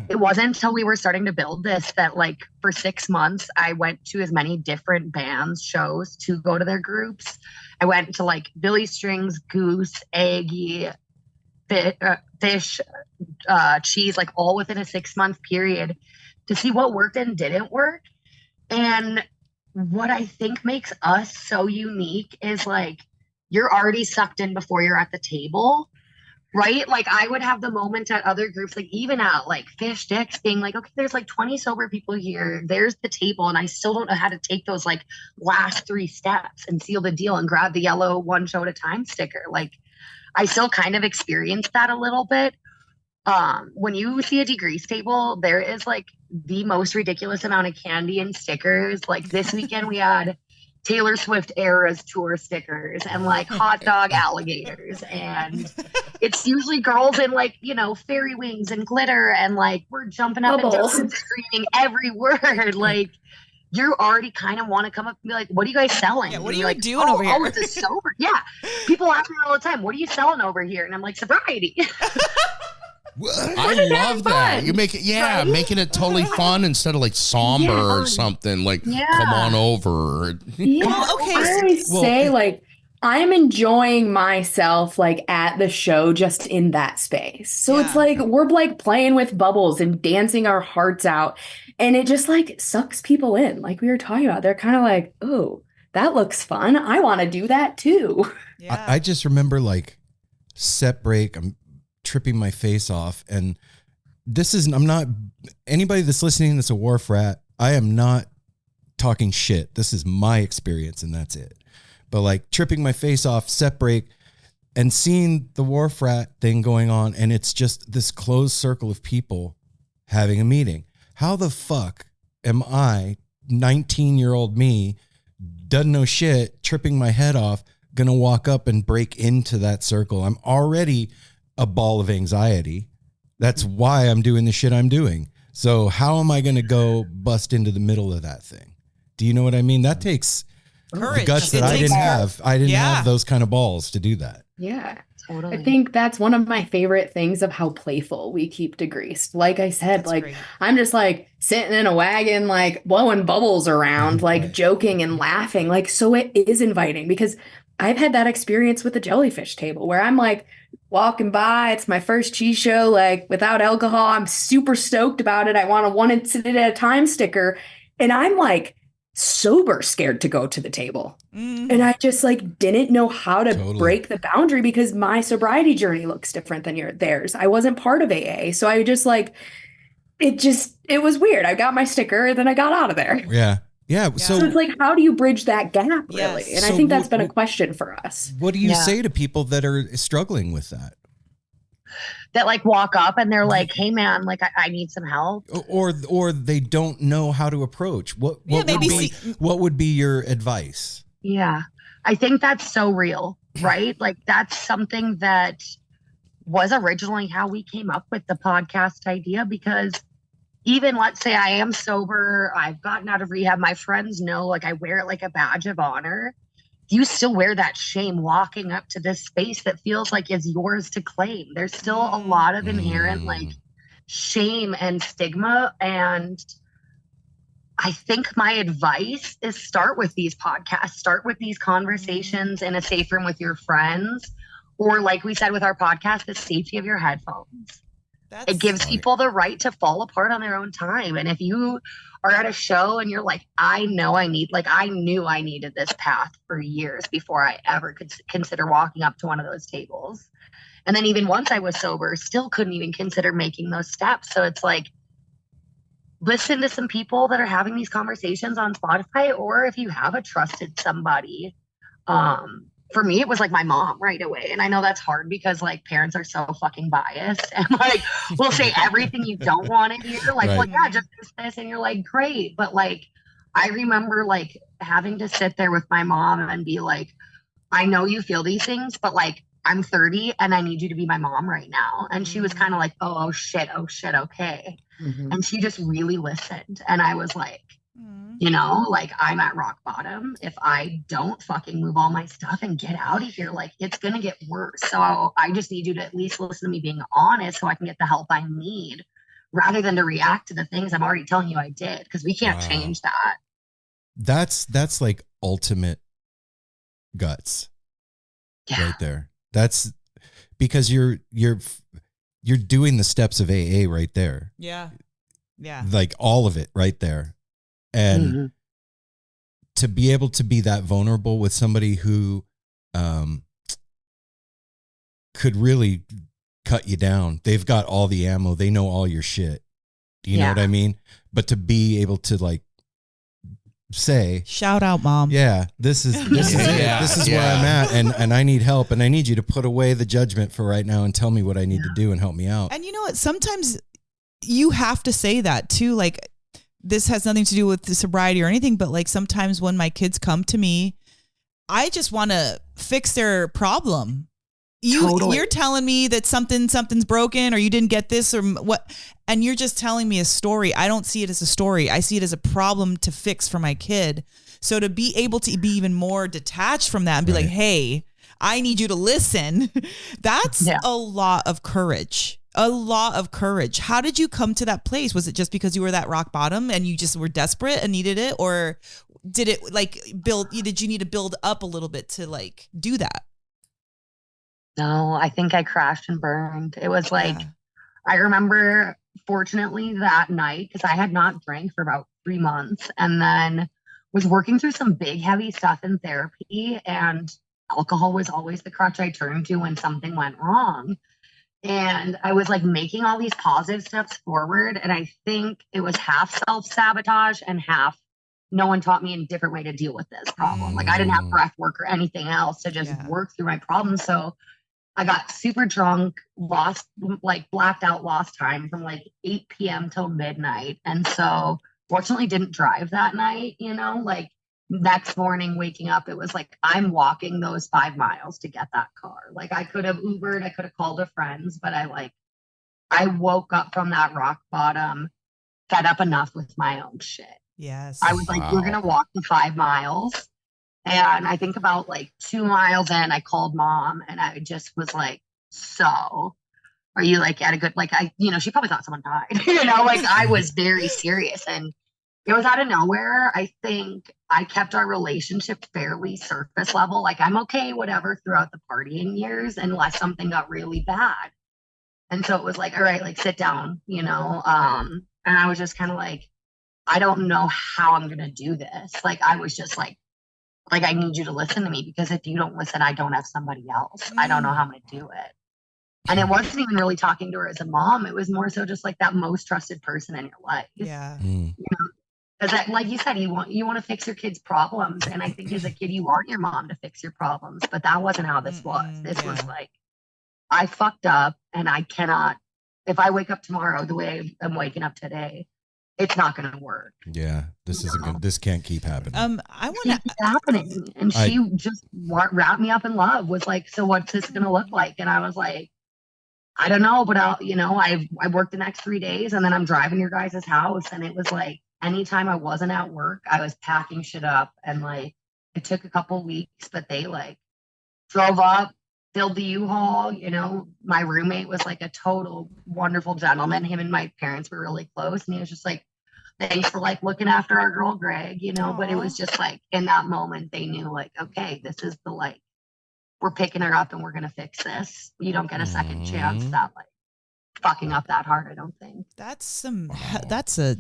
it wasn't until we were starting to build this that like for 6 months, I went to as many different bands shows to go to their groups. I went to like Billy Strings, Goose, Aggie, Fish, Cheese, like all within a 6-month period to see what worked and didn't work. And what I think makes us so unique is like, you're already sucked in before you're at the table, right? Like I would have the moment at other groups, like even at like Fish Dicks being like, okay, there's like 20 sober people here. There's the table. And I still don't know how to take those like last 3 steps and seal the deal and grab the yellow one show at a time sticker. Like I still kind of experienced that a little bit. When you see a Degreased table, there is like the most ridiculous amount of candy and stickers. Like this weekend we had Taylor Swift Eras tour stickers and like hot dog alligators. And it's usually girls in like, fairy wings and glitter. And like, we're jumping up and down and screaming every word. Like you already kind of want to come up and be like, what are you guys selling? Yeah, what are you like, doing over here? Oh, it's a sober. Yeah. People ask me all the time, what are you selling over here? And I'm like, sobriety. I love that. You make it, making it totally fun instead of like somber or something. Like, come on over. Yeah. Well, okay. I always say like, I'm enjoying myself like at the show just in that space. So it's like we're like playing with bubbles and dancing our hearts out. And it just like sucks people in. Like we were talking about, they're kind of like, oh, that looks fun. I want to do that too. Yeah. I just remember like set break. I'm tripping my face off. And I'm not, anybody that's listening that's a wharf rat, I am not talking shit. This is my experience and that's it. But like tripping my face off, set break, and seeing the wharf rat thing going on, and it's just this closed circle of people having a meeting. How the fuck am I, 19-year-old me, doesn't know shit, tripping my head off, gonna walk up and break into that circle? I'm already a ball of anxiety. That's why I'm doing the shit I'm doing. So how am I going to go bust into the middle of that thing? Do you know what I mean? That takes courage. The guts that I didn't have. I didn't have those kind of balls to do that. Yeah. Totally. I think that's one of my favorite things of how playful we keep Degreased. Like I said, that's like great. I'm just like sitting in a wagon, like blowing bubbles around, like joking and laughing. Like, so it is inviting because I've had that experience with the jellyfish table where I'm like walking by. It's my first cheese show, like without alcohol. I'm super stoked about it. I want a 1 incident at a time sticker. And I'm like sober scared to go to the table. And I just like didn't know how to break the boundary because my sobriety journey looks different than theirs. I wasn't part of AA. So I just like, it was weird. I got my sticker and then I got out of there. Yeah. Yeah. So it's like, how do you bridge that gap, really? Yes. And I think that's been a question for us. What do you say to people that are struggling with that? That like walk up and they're like, hey man, like I need some help. Or they don't know how to approach. What would be your advice? Yeah. I think that's so real, right? Like that's something that was originally how we came up with the podcast idea, because even let's say I am sober, I've gotten out of rehab, my friends know, like I wear it like a badge of honor. You still wear that shame walking up to this space that feels like is yours to claim. There's still a lot of inherent like shame and stigma. And I think my advice is start with these podcasts, start with these conversations in a safe room with your friends. Or like we said with our podcast, the safety of your headphones. It gives people the right to fall apart on their own time. And if you are at a show and you're like, I knew I needed this path for years before I ever could consider walking up to one of those tables. And then even once I was sober, still couldn't even consider making those steps. So it's like, listen to some people that are having these conversations on Spotify, or if you have a trusted somebody. For me, it was like my mom right away. And I know that's hard because like parents are so fucking biased and like will say everything you don't want to hear. Like, Right. well, yeah, just this. And you're like, great. But like, I remember like having to sit there with my mom and be like, I know you feel these things, but like, I'm 30 and I need you to be my mom right now. And she was kind of like, oh shit, okay. Mhm. And she just really listened. And I was like, you know, like I'm at rock bottom. If I don't fucking move all my stuff and get out of here, like it's going to get worse. So I just need you to at least listen to me being honest so I can get the help I need rather than to react to the things I'm already telling you I did, because we can't change that. That's like ultimate guts right there. That's because you're doing the steps of AA right there. Yeah. Like all of it right there. And to be able to be that vulnerable with somebody who could really cut you down. They've got all the ammo. They know all your shit. Do you know what I mean? But to be able to like say, shout out, Mom. Yeah, this is it. This is where I'm at, and I need help, and I need you to put away the judgment for right now and tell me what I need to do and help me out. And you know what? Sometimes you have to say that too. Like, this has nothing to do with the sobriety or anything, but like sometimes when my kids come to me, I just want to fix their problem. You're telling me that something's broken or you didn't get this or what, and you're just telling me a story. I don't see it as a story. I see it as a problem to fix for my kid. So to be able to be even more detached from that and be like, hey, I need you to listen. That's a lot of courage. A lot of courage. How did you come to that place? Was it just because you were that rock bottom and you just were desperate and needed it? Or did it like did you need to build up a little bit to like do that? No, I think I crashed and burned. It was like, I remember fortunately that night, because I had not drank for about 3 months and then was working through some big, heavy stuff in therapy, and alcohol was always the crutch I turned to when something went wrong. And I was like making all these positive steps forward. And I think it was half self-sabotage and half no one taught me a different way to deal with this problem. Like I didn't have breath work or anything else to just work through my problems. So I got super drunk, blacked out, lost time from like 8 p.m. till midnight. And so fortunately didn't drive that night, you know, like next morning waking up, it was like, I'm walking those 5 miles to get that car. Like I could have Ubered, I could have called a friend, but I woke up from that rock bottom, fed up enough with my own shit. Yes. I was like, we're going to walk the 5 miles. And I think about like 2 miles in, I called Mom and I just was like, so are you like at a good, like, she probably thought someone died, like I was very serious and it was out of nowhere. I think I kept our relationship fairly surface level. Like I'm okay, whatever, throughout the partying years, unless something got really bad. And so it was like, all right, like sit down, and I was just kind of like, I don't know how I'm going to do this. Like, I was just like, I need you to listen to me because if you don't listen, I don't have somebody else. I don't know how I'm going to do it. And it wasn't even really talking to her as a mom. It was more so just like that most trusted person in your life. Yeah. Because like you said, you want to fix your kids' problems. And I think as a kid, you want your mom to fix your problems. But that wasn't how this was. This was like, I fucked up and I cannot, if I wake up tomorrow the way I'm waking up today, it's not going to work. Yeah, this isn't good. This can't keep happening. I want to happening, and she just wrapped me up in love. Was like, so what's this going to look like? And I was like, I don't know, but I worked the next 3 days, and then I'm driving your guys' house, and it was like anytime I wasn't at work, I was packing shit up, and like it took a couple weeks, but they like drove up, filled the U-Haul. My roommate was like a total wonderful gentleman. Him and my parents were really close. And he was just like, thanks for like looking after our girl, Greg, but it was just like in that moment, they knew like, okay, this is the like we're picking her up and we're going to fix this. You don't get a second chance that like fucking up that hard, I don't think. That's a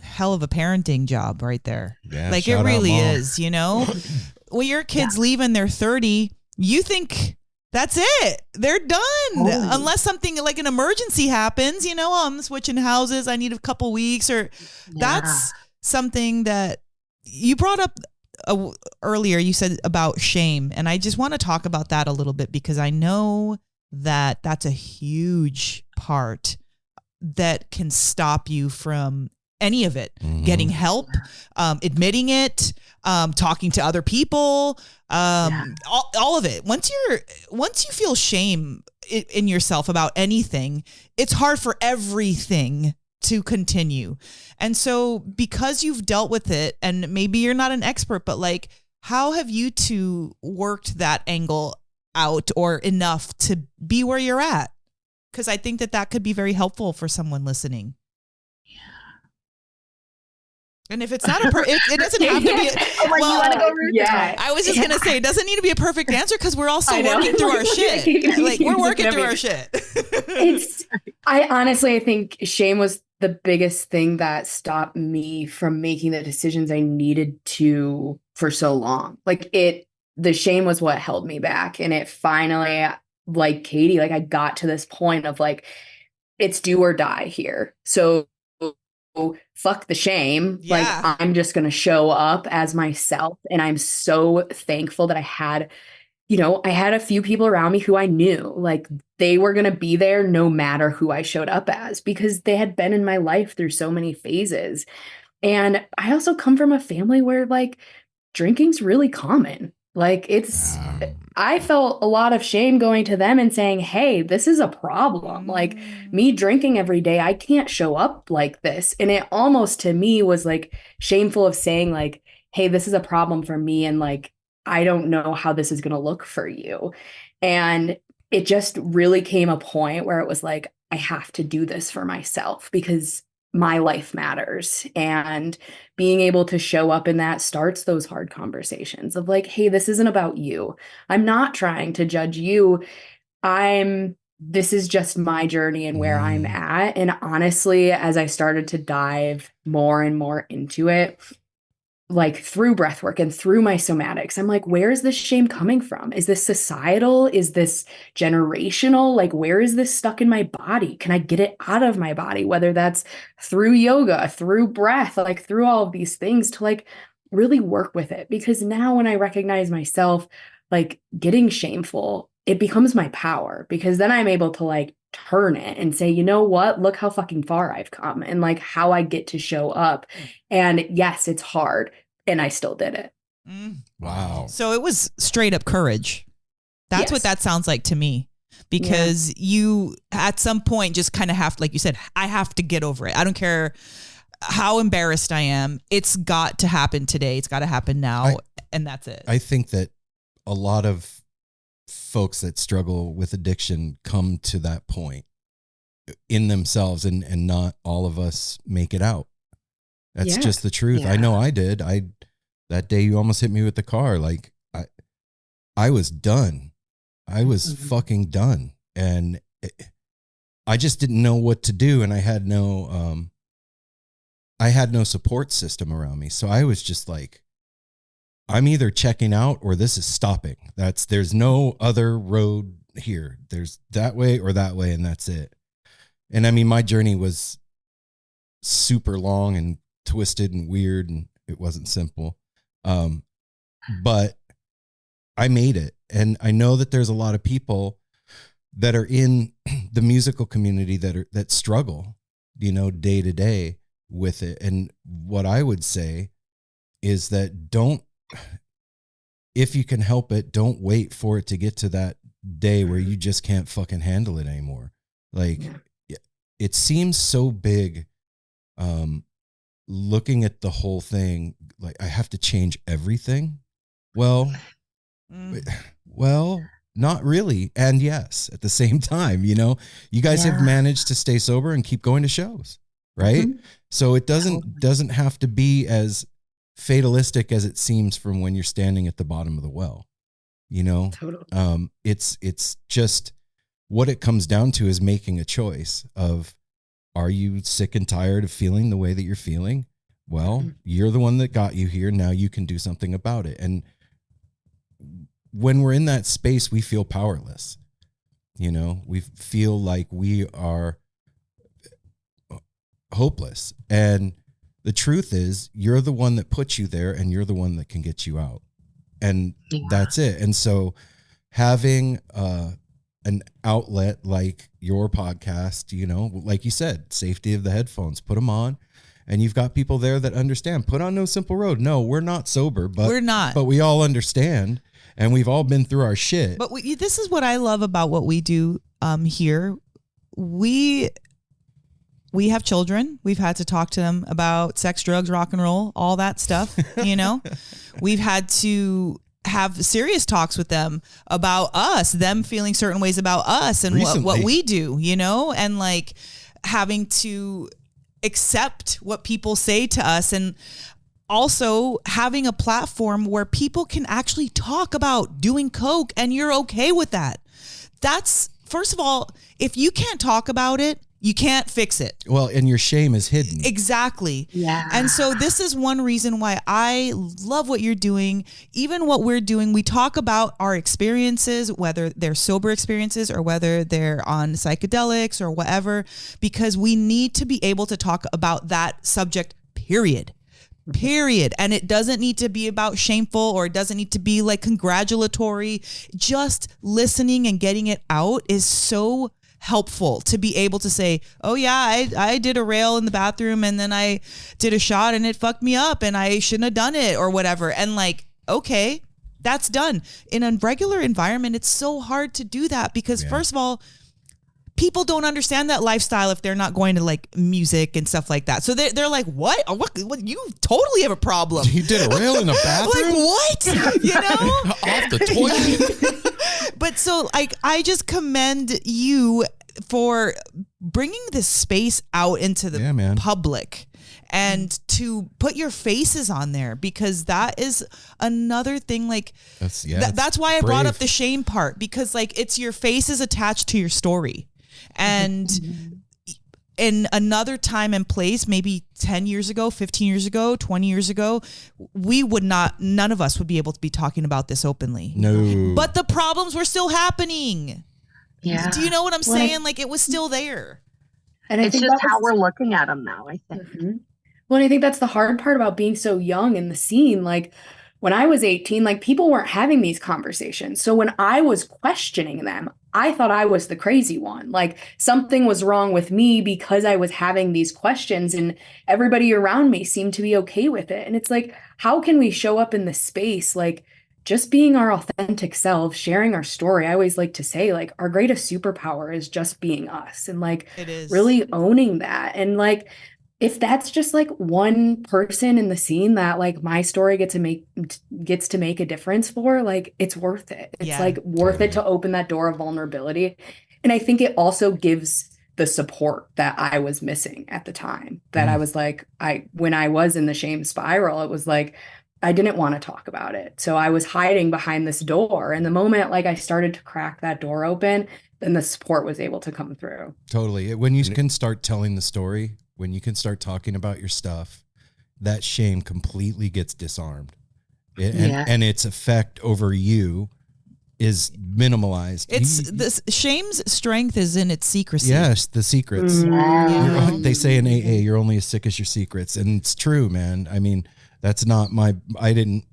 hell of a parenting job right there. Yeah, like shout it out, really Mom. is, you know? When your kids leave and they're 30, you think that's it. They're done. Unless something like an emergency happens, you know, I'm switching houses, I need a couple weeks, or that's something that you brought up earlier. You said about shame, and I just want to talk about that a little bit, because I know that that's a huge part that can stop you from any of it. Getting help, admitting it, talking to other people, all of it. Once you feel shame in yourself about anything, it's hard for everything to continue. And so because you've dealt with it, and maybe you're not an expert, but like, how have you two worked that angle out, or enough to be where you're at? Because I think that could be very helpful for someone listening. And if it's not it doesn't have to be. You want to go Ruth? Yeah. I was just going to say, it doesn't need to be a perfect answer, because we're also working through our shit. Like, we're working through our shit. I think shame was the biggest thing that stopped me from making the decisions I needed to for so long. Like the shame was what held me back. And it finally, like Katie, like I got to this point of like, it's do or die here. So fuck the shame. Yeah. Like, I'm just going to show up as myself. And I'm so thankful that I had a few people around me who I knew, like, they were going to be there no matter who I showed up as, because they had been in my life through so many phases. And I also come from a family where like drinking's really common. Like I felt a lot of shame going to them and saying, hey, this is a problem. Like, me drinking every day, I can't show up like this. And it almost to me was like shameful of saying like, hey, this is a problem for me. And like, I don't know how this is going to look for you. And it just really came a point where it was like, I have to do this for myself, because my life matters. And being able to show up in that starts those hard conversations of like, hey, this isn't about you. I'm not trying to judge you. This is just my journey and where I'm at. And honestly, as I started to dive more and more into it, like through breath work and through my somatics, I'm like, where is this shame coming from? Is this societal? Is this generational? Like, where is this stuck in my body? Can I get it out of my body? Whether that's through yoga, through breath, like through all of these things, to like really work with it. Because now when I recognize myself, like getting shameful, it becomes my power, because then I'm able to like turn it and say, you know what, look how fucking far I've come, and like how I get to show up. And yes, it's hard, and I still did it. Wow. So it was straight up courage. That's what that sounds like to me, because you at some point just kind of have, like you said, I have to get over it. I don't care how embarrassed I am. It's got to happen today. It's got to happen now. And that's it. I think that a lot of folks that struggle with addiction come to that point in themselves, and not all of us make it out. That's just the truth. I know I did. That day you almost hit me with the car. Like I was done. I was fucking done. And I just didn't know what to do. And I had no support system around me. So I was just like, I'm either checking out or this is stopping. There's no other road here. There's that way or that way, and that's it. And I mean, my journey was super long and twisted and weird, and it wasn't simple. But I made it. And I know that there's a lot of people that are in the musical community that struggle, day to day with it. And what I would say is that if you can help it, don't wait for it to get to that day where you just can't fucking handle it anymore. Like, it seems so big. Looking at the whole thing, like, I have to change everything. Well, not really. And yes, at the same time, you guys have managed to stay sober and keep going to shows, right? So it doesn't have to be as fatalistic as it seems from when you're standing at the bottom of the well. You know, Totally. it's just what it comes down to is making a choice of, are you sick and tired of feeling the way that you're feeling? Well, you're the one that got you here. Now you can do something about it. And when we're in that space, we feel powerless. You know, we feel like we are hopeless. And the truth is, you're the one that puts you there, and you're the one that can get you out. And that's it. And so having an outlet like your podcast, you know, like you said, safety of the headphones, put them on, and you've got people there that understand. Put on No Simple Road. No, we're not sober, but we're not. But we all understand, and we've all been through our shit. But this is what I love about what we do here. We have children. We've had to talk to them about sex, drugs, rock and roll, all that stuff. You know, we've had to have serious talks with them about us, them feeling certain ways about us and what we do, you know, and like having to accept what people say to us, and also having a platform where people can actually talk about doing coke and you're okay with that. That's, first of all, if you can't talk about it, you can't fix it. Well, and your shame is hidden. Exactly. Yeah. And so this is one reason why I love what you're doing. Even what we're doing, we talk about our experiences, whether they're sober experiences or whether they're on psychedelics or whatever, because we need to be able to talk about that subject, period. And it doesn't need to be about shameful, or it doesn't need to be like congratulatory. Just listening and getting it out is so helpful to be able to say, oh yeah, I did a rail in the bathroom and then I did a shot and it fucked me up and I shouldn't have done it or whatever. And like, okay, that's done. In a regular environment, it's so hard to do that because first of all, people don't understand that lifestyle if they're not going to like music and stuff like that. So they're like, what? You totally have a problem. You did a rail in a bathroom? Like what? You know? Off the toilet. But so like, I just commend you for bringing this space out into the public and to put your faces on there, because that is another thing. Like that's why I brought up the shame part, because like it's your face is attached to your story. And in another time and place, maybe 10 years ago, 15 years ago, 20 years ago, none of us would be able to be talking about this openly. No. But the problems were still happening. Yeah. Do you know what I'm saying? Like it was still there. And it's just how we're looking at them now, I think. Well, and I think that's the hard part about being so young in the scene. Like when I was 18, like people weren't having these conversations. So when I was questioning them, I thought I was the crazy one. Like something was wrong with me because I was having these questions and everybody around me seemed to be okay with it. And it's like, how can we show up in this space? Like just being our authentic selves, sharing our story. I always like to say like our greatest superpower is just being us and like it is really owning that. And like, if that's just like one person in the scene that like my story gets to make a difference for, like it's worth it. It's like worth it to open that door of vulnerability. And I think it also gives the support that I was missing at the time, that I was like, when I was in the shame spiral, it was like, I didn't want to talk about it. So I was hiding behind this door. And the moment like I started to crack that door open, then the support was able to come through. Totally. When you can start telling the story, when you can start talking about your stuff, that shame completely gets disarmed. And its effect over you is minimalized. This shame's strength is in its secrecy. Yes, the secrets. They say in AA, you're only as sick as your secrets. And it's true, man. I mean, that's not I didn't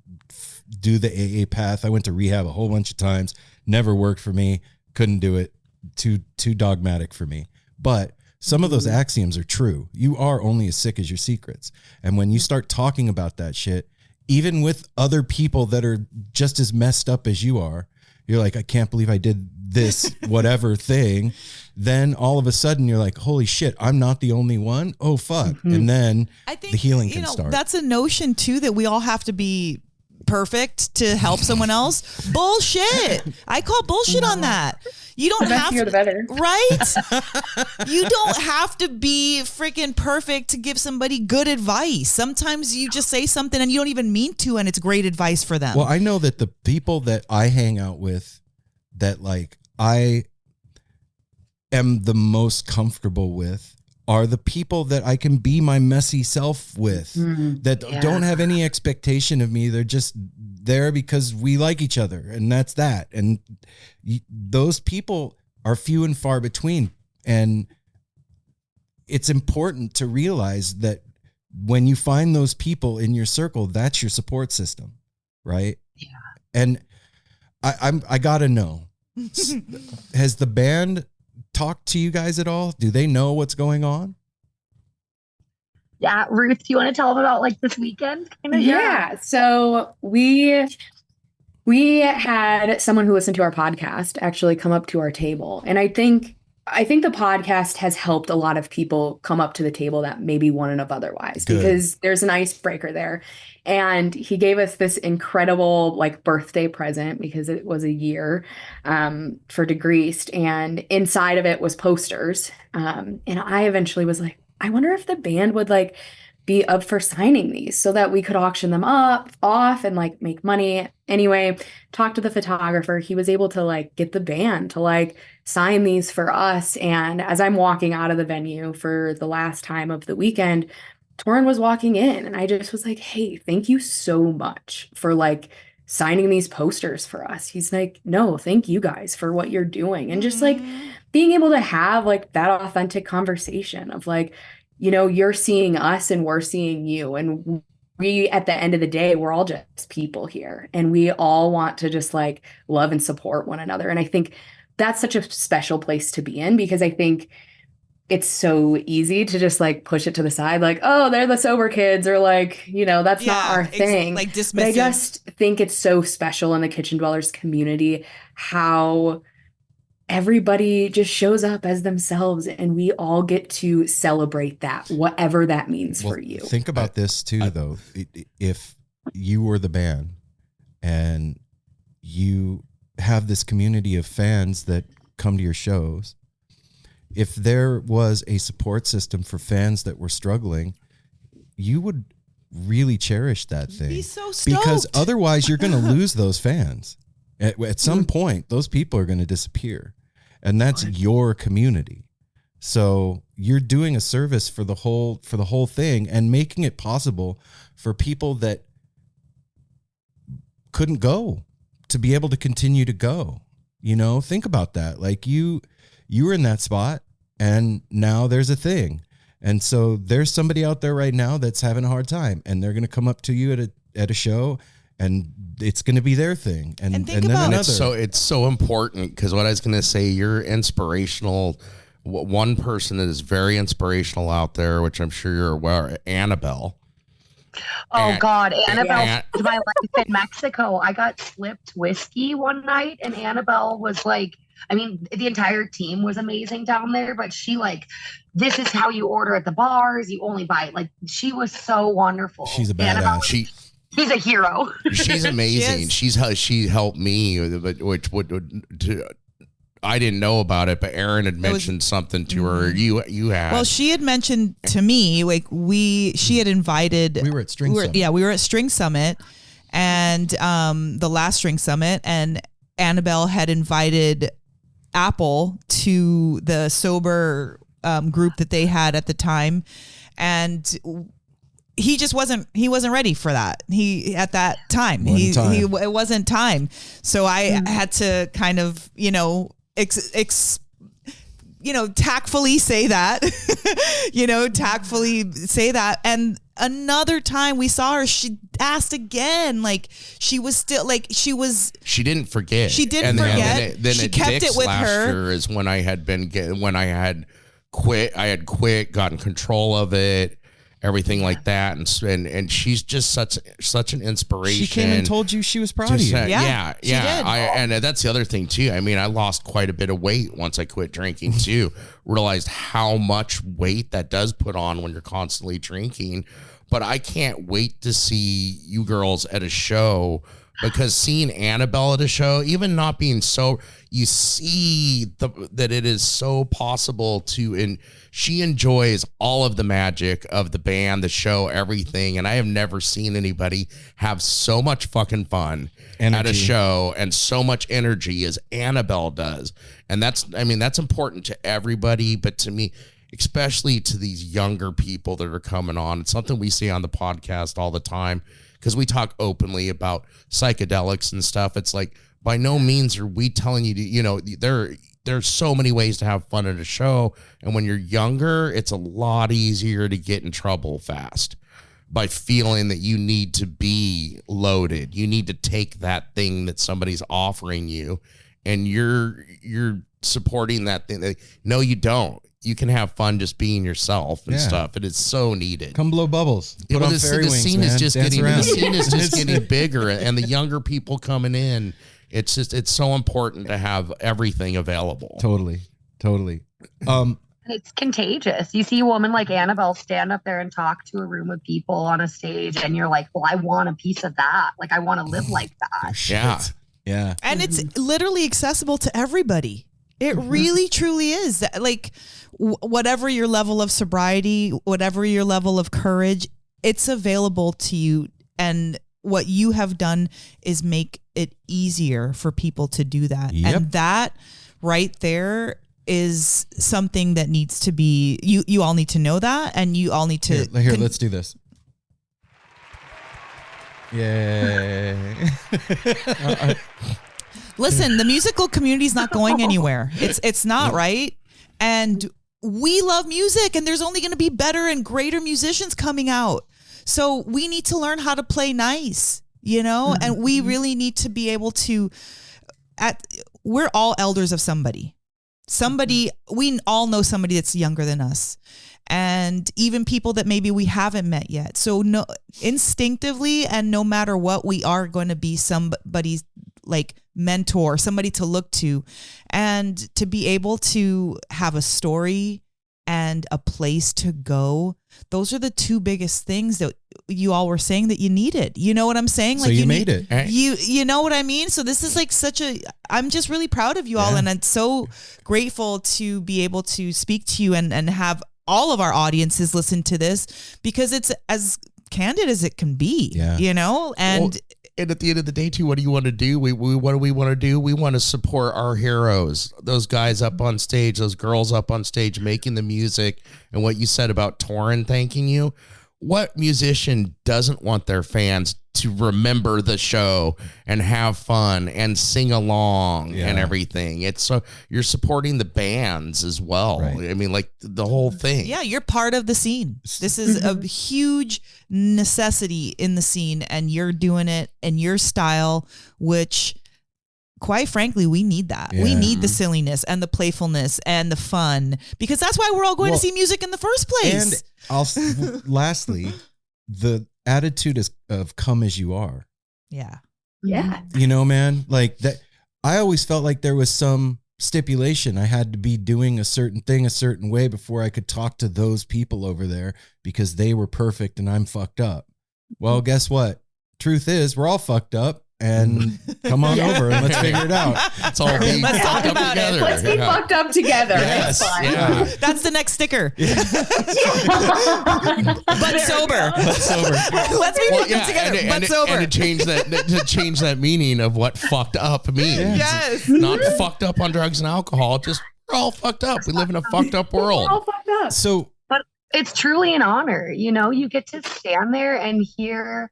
do the AA path. I went to rehab a whole bunch of times. Never worked for me. Couldn't do it. Too dogmatic for me. But some of those axioms are true. You are only as sick as your secrets. And when you start talking about that shit, even with other people that are just as messed up as you are, you're like, I can't believe I did this whatever thing. Then all of a sudden you're like, holy shit, I'm not the only one. Oh, fuck. And then I think, the healing can start. That's a notion too, that we all have to be perfect to help someone else. Bullshit. I call bullshit on that. You don't have to, the better. Right? You don't have to be freaking perfect to give somebody good advice. Sometimes you just say something and you don't even mean to, and it's great advice for them. Well, I know that the people that I hang out with that like I am the most comfortable with are the people that I can be my messy self with, that don't have any expectation of me. They're just there because we like each other, and that's that. And those people are few and far between. And it's important to realize that when you find those people in your circle, that's your support system, right? Yeah. And I gotta know, has the band talked to you guys at all? Do they know what's going on? Yeah, Ruth, do you want to tell them about like this weekend? Yeah. So we had someone who listened to our podcast actually come up to our table, and I think the podcast has helped a lot of people come up to the table that maybe wouldn't have otherwise. Good. Because there's an icebreaker there. And he gave us this incredible like birthday present because it was a year for Degreased, and inside of it was posters. And I eventually was like, I wonder if the band would like be up for signing these so that we could auction them off and like make money. Anyway, talked to the photographer. He was able to like get the band to like sign these for us. And as I'm walking out of the venue for the last time of the weekend, Torrin was walking in, and I just was like, hey, thank you so much for like signing these posters for us. He's like, no, thank you guys for what you're doing. And just like being able to have like that authentic conversation of like, you know, you're seeing us and we're seeing you. And we, at the end of the day, we're all just people here, and we all want to just like love and support one another. And I think that's such a special place to be in, because I think it's so easy to just like push it to the side, like, oh, they're the sober kids, or like, you know, that's not our thing. Like dismissive. But I just think it's so special in the Kitchen Dwellers community how everybody just shows up as themselves, and we all get to celebrate that, whatever that means for you. Think about this too, though. If you were the band and you have this community of fans that come to your shows, if there was a support system for fans that were struggling, you would really cherish that thing. Be so stoked. Because otherwise you're going to lose those fans. At some point, those people are going to disappear, and that's your community. So you're doing a service for the whole thing, and making it possible for people that couldn't go to be able to continue to go. You know, think about that. Like you were in that spot, and now there's a thing. And so there's somebody out there right now that's having a hard time, and they're going to come up to you at a show, and it's going to be their thing. And then another. It's so important, because what I was going to say, you're inspirational. One person that is very inspirational out there, which I'm sure you're aware, Annabelle. Oh God, Annabelle was my life in Mexico. I got slipped whiskey one night, and Annabelle was like, I mean, the entire team was amazing down there, but she like, this is how you order at the bars. You only buy it. Like, she was so wonderful. She's a badass. She's a hero. She's amazing. She helped me, which I didn't know about it, but Erin had mentioned something to her. You had. Well, she had mentioned to me, like she had invited. We were at String Summit. Yeah, we were at String Summit, and the last String Summit, and Annabelle had invited Apple to the sober group that they had at the time, and he just wasn't ready for that. It wasn't time. So I had to kind of, tactfully say that, And another time we saw her, she asked again, like she didn't forget. She didn't forget. Then she kept it with last her. year is when I had quit, gotten control of it, everything like that, and she's just such an inspiration. She came and told you she was proud of you. Yeah. She did. And that's the other thing too. I mean, I lost quite a bit of weight once I quit drinking too. Realized how much weight that does put on when you're constantly drinking. but I can't wait to see you girls at a show, because seeing Annabelle at a show, even not being so, you see that it is so possible to, and she enjoys all of the magic of the band, the show, everything. And I have never seen anybody have so much fucking fun at a show and so much energy as Annabelle does. And that's important to everybody, but to me, especially to these younger people that are coming on. It's something we see on the podcast all the time, because we talk openly about psychedelics and stuff. It's like, by no means are we telling you to, there's so many ways to have fun at a show. And when you're younger, it's a lot easier to get in trouble fast by feeling that you need to be loaded. You need to take that thing that somebody's offering you, and you're supporting that thing. No, you don't. You can have fun just being yourself and stuff. It is so needed. Come blow bubbles. Put on fairy wings, scene man. is just Dance getting around. the scene is just getting bigger, and the younger people coming in. It's so important to have everything available. Totally. It's contagious. You see a woman like Annabelle stand up there and talk to a room of people on a stage, and you're like, well, I want a piece of that. Like, I want to live like that. Yeah. And it's literally accessible to everybody. It really, truly is. Like, whatever your level of sobriety, whatever your level of courage, it's available to you. And what you have done is make it easier for people to do that. Yep. And that right there is something that needs to be, you all need to know that, and you all need to. Here, let's do this. Yay. Listen, the musical community is not going anywhere. It's not, right? And we love music, and there's only going to be better and greater musicians coming out. So we need to learn how to play nice, and we really need to be able to, we're all elders of somebody. We all know somebody that's younger than us. And even people that maybe we haven't met yet. So no, instinctively, and no matter what, we are going to be somebody's like mentor, somebody to look to, and to be able to have a story and a place to go. Those are the two biggest things that you all were saying that you needed. You know what I'm saying? So you made it. You know what I mean? So this is like I'm just really proud of you all. And I'm so grateful to be able to speak to you and have all of our audiences listen to this, because it's as candid as it can be, and at the end of the day too, what do you want to do? What do we want to do? We want to support our heroes, those guys up on stage, those girls up on stage, making the music. And what you said about Torrin thanking you, what musician doesn't want their fans to remember the show and have fun and sing along and everything? It's so you're supporting the bands as well. Right. I mean, like the whole thing. Yeah, you're part of the scene. This is a huge necessity in the scene, and you're doing it in your style, which quite frankly, we need that. Yeah. We need the silliness and the playfulness and the fun, because that's why we're all going to see music in the first place. And lastly, the attitude of come as you are. Yeah. Yeah. Man, like that. I always felt like there was some stipulation. I had to be doing a certain thing a certain way before I could talk to those people over there, because they were perfect and I'm fucked up. Well, guess what? Truth is, we're all fucked up. And come on over and let's figure it out. It's all being fucked up together. Let's be fucked up together. Yes. Yeah. That's the next sticker. But sober. Let's be fucked up together, but sober. And to change that meaning of what fucked up means. Yes. Not fucked up on drugs and alcohol. Just we're all fucked up. We live in a fucked up world. We're all fucked up. So, but it's truly an honor. You get to stand there and hear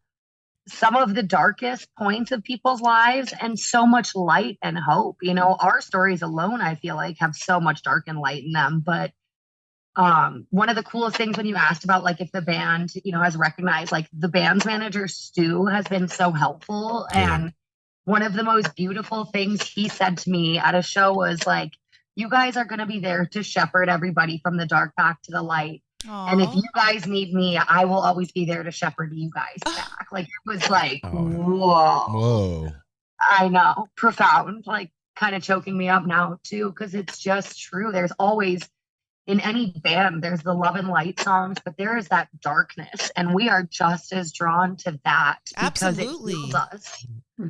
some of the darkest points of people's lives and so much light and hope. Our stories alone, I feel like, have so much dark and light in them. But one of the coolest things when you asked about like if the band, has recognized, like the band's manager, Stu, has been so helpful. Yeah. And one of the most beautiful things he said to me at a show was like, you guys are going to be there to shepherd everybody from the dark back to the light. Aww. And if you guys need me, I will always be there to shepherd you guys back. Like, it was like, whoa. I know. Profound. Like, kind of choking me up now, too, because it's just true. There's always in any band, there's the love and light songs, but there is that darkness. And we are just as drawn to that because Absolutely. it heals us.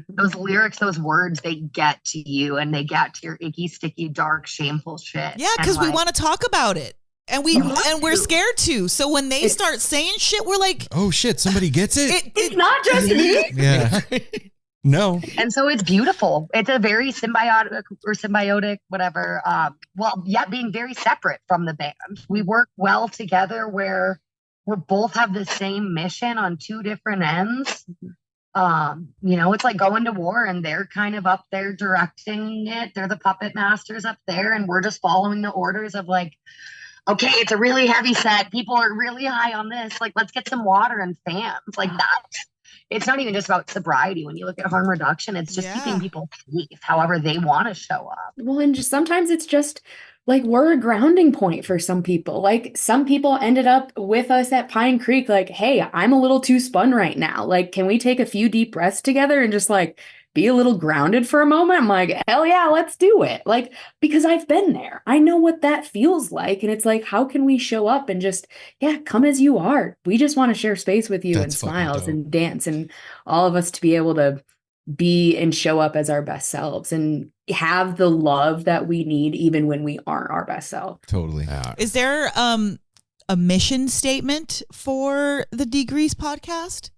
Those lyrics, those words, they get to you and they get to your icky, sticky, dark, shameful shit. Yeah, because we want to talk about it. And we're scared to. So when they start saying shit, we're like, oh shit, somebody gets it. It's not just me. Yeah. No. And so it's beautiful. It's a very symbiotic, whatever. Yet being very separate from the band. We work well together where we both have the same mission on two different ends. It's like going to war and they're kind of up there directing it. They're the puppet masters up there and we're just following the orders of like, okay, it's a really heavy set. People are really high on this. Like, let's get some water and fans. Like that. It's not even just about sobriety. When you look at harm reduction, it's just keeping people safe, however they want to show up. Well, and just sometimes it's just like we're a grounding point for some people. Like some people ended up with us at Pine Creek, like, hey, I'm a little too spun right now. Like, can we take a few deep breaths together and just like be a little grounded for a moment? I'm like, hell yeah, let's do it. Like, because I've been there. I know what that feels like. And it's like, how can we show up and just, come as you are. We just want to share space with you. That's and smiles dope. and dance and all of us to be able to be and show up as our best selves and have the love that we need even when we aren't our best self. Totally. Is there a mission statement for the Degreased podcast?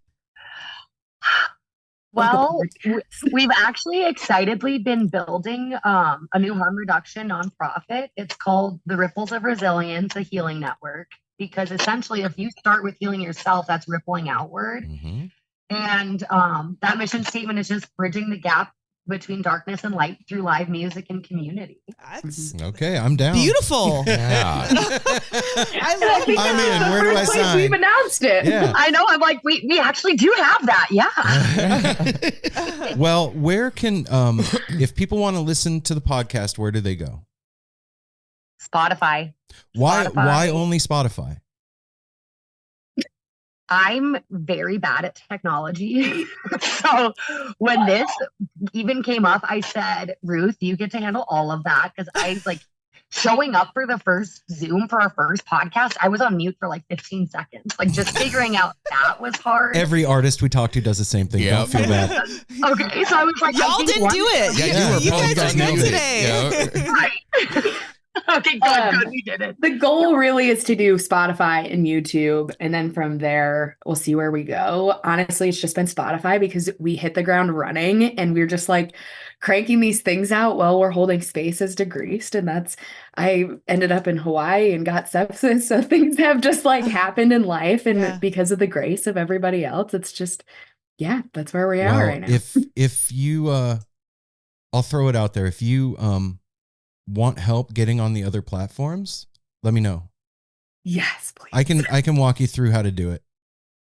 Well, we've actually excitedly been building a new harm reduction nonprofit. It's called the Ripples of Resilience, a healing network, because essentially if you start with healing yourself, that's rippling outward. Mm-hmm. And that mission statement is just bridging the gap between darkness and light through live music and community. That's okay. I'm down. beautiful. Yeah. I love it. I'm in. Where do I sign? We've announced it. Yeah. I know. I'm like, we actually do have that. Yeah. Well, where can if people want to listen to the podcast, where do they go? Spotify. Why only Spotify? I'm very bad at technology. So when this even came up, I said, Ruth, you get to handle all of that. Because I like showing up for the first Zoom for our first podcast. I was on mute for like 15 seconds. Like just figuring out that was hard. Every artist we talk to does the same thing. Yeah. Don't feel bad. Okay. So I was like, Y'all didn't do it. Yeah, You guys are good today. Right. Okay, good. We did it. The goal really is to do Spotify and YouTube. And then from there, we'll see where we go. Honestly, it's just been Spotify because we hit the ground running and we're just like cranking these things out while we're holding space as Degreased. And I ended up in Hawaii and got sepsis. So things have just like happened in life. And because of the grace of everybody else, it's just, that's where we are right now. If you, I'll throw it out there. If you, want help getting on the other platforms, let me know. Yes, please. I can walk you through how to do it.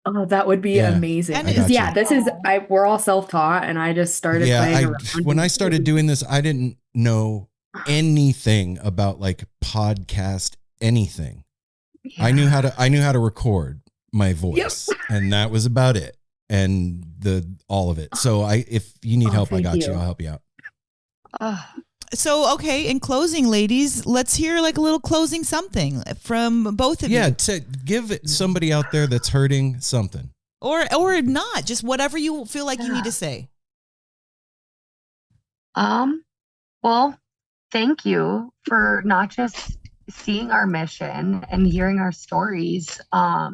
Oh, that would be amazing. And this is we're all self-taught and I just started playing around. When I started doing this, I didn't know anything about like podcast anything. I knew how to record my voice and that was about it. And all of it. So if you need help, I got you. I'll help you out. So, okay, in closing, ladies, let's hear like a little closing something from both of you. Yeah, to give somebody out there that's hurting something. Or not, just whatever you feel like you need to say. Well, thank you for not just seeing our mission and hearing our stories, but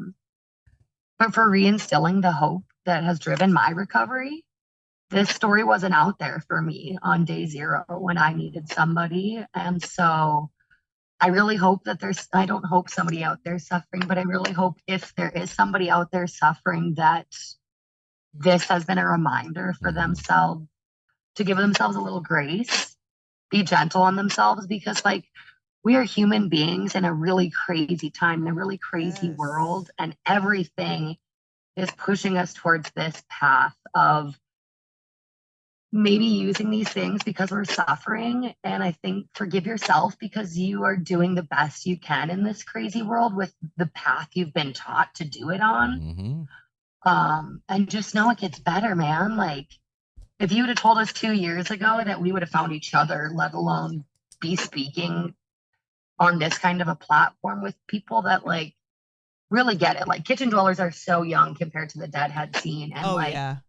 for reinstilling the hope that has driven my recovery. This story wasn't out there for me on day zero when I needed somebody. And so I really hope that I don't hope somebody out there suffering, but I really hope if there is somebody out there suffering that this has been a reminder for themselves to give themselves a little grace, be gentle on themselves, because like we are human beings in a really crazy time, in a really crazy world, and everything is pushing us towards this path of maybe using these things because we're suffering. And I think forgive yourself because you are doing the best you can in this crazy world with the path you've been taught to do it on. Mm-hmm. And just know it gets better, man. Like if you would have told us 2 years ago that we would have found each other, let alone be speaking on this kind of a platform with people that like really get it. Like kitchen dwellers are so young compared to the deadhead scene. And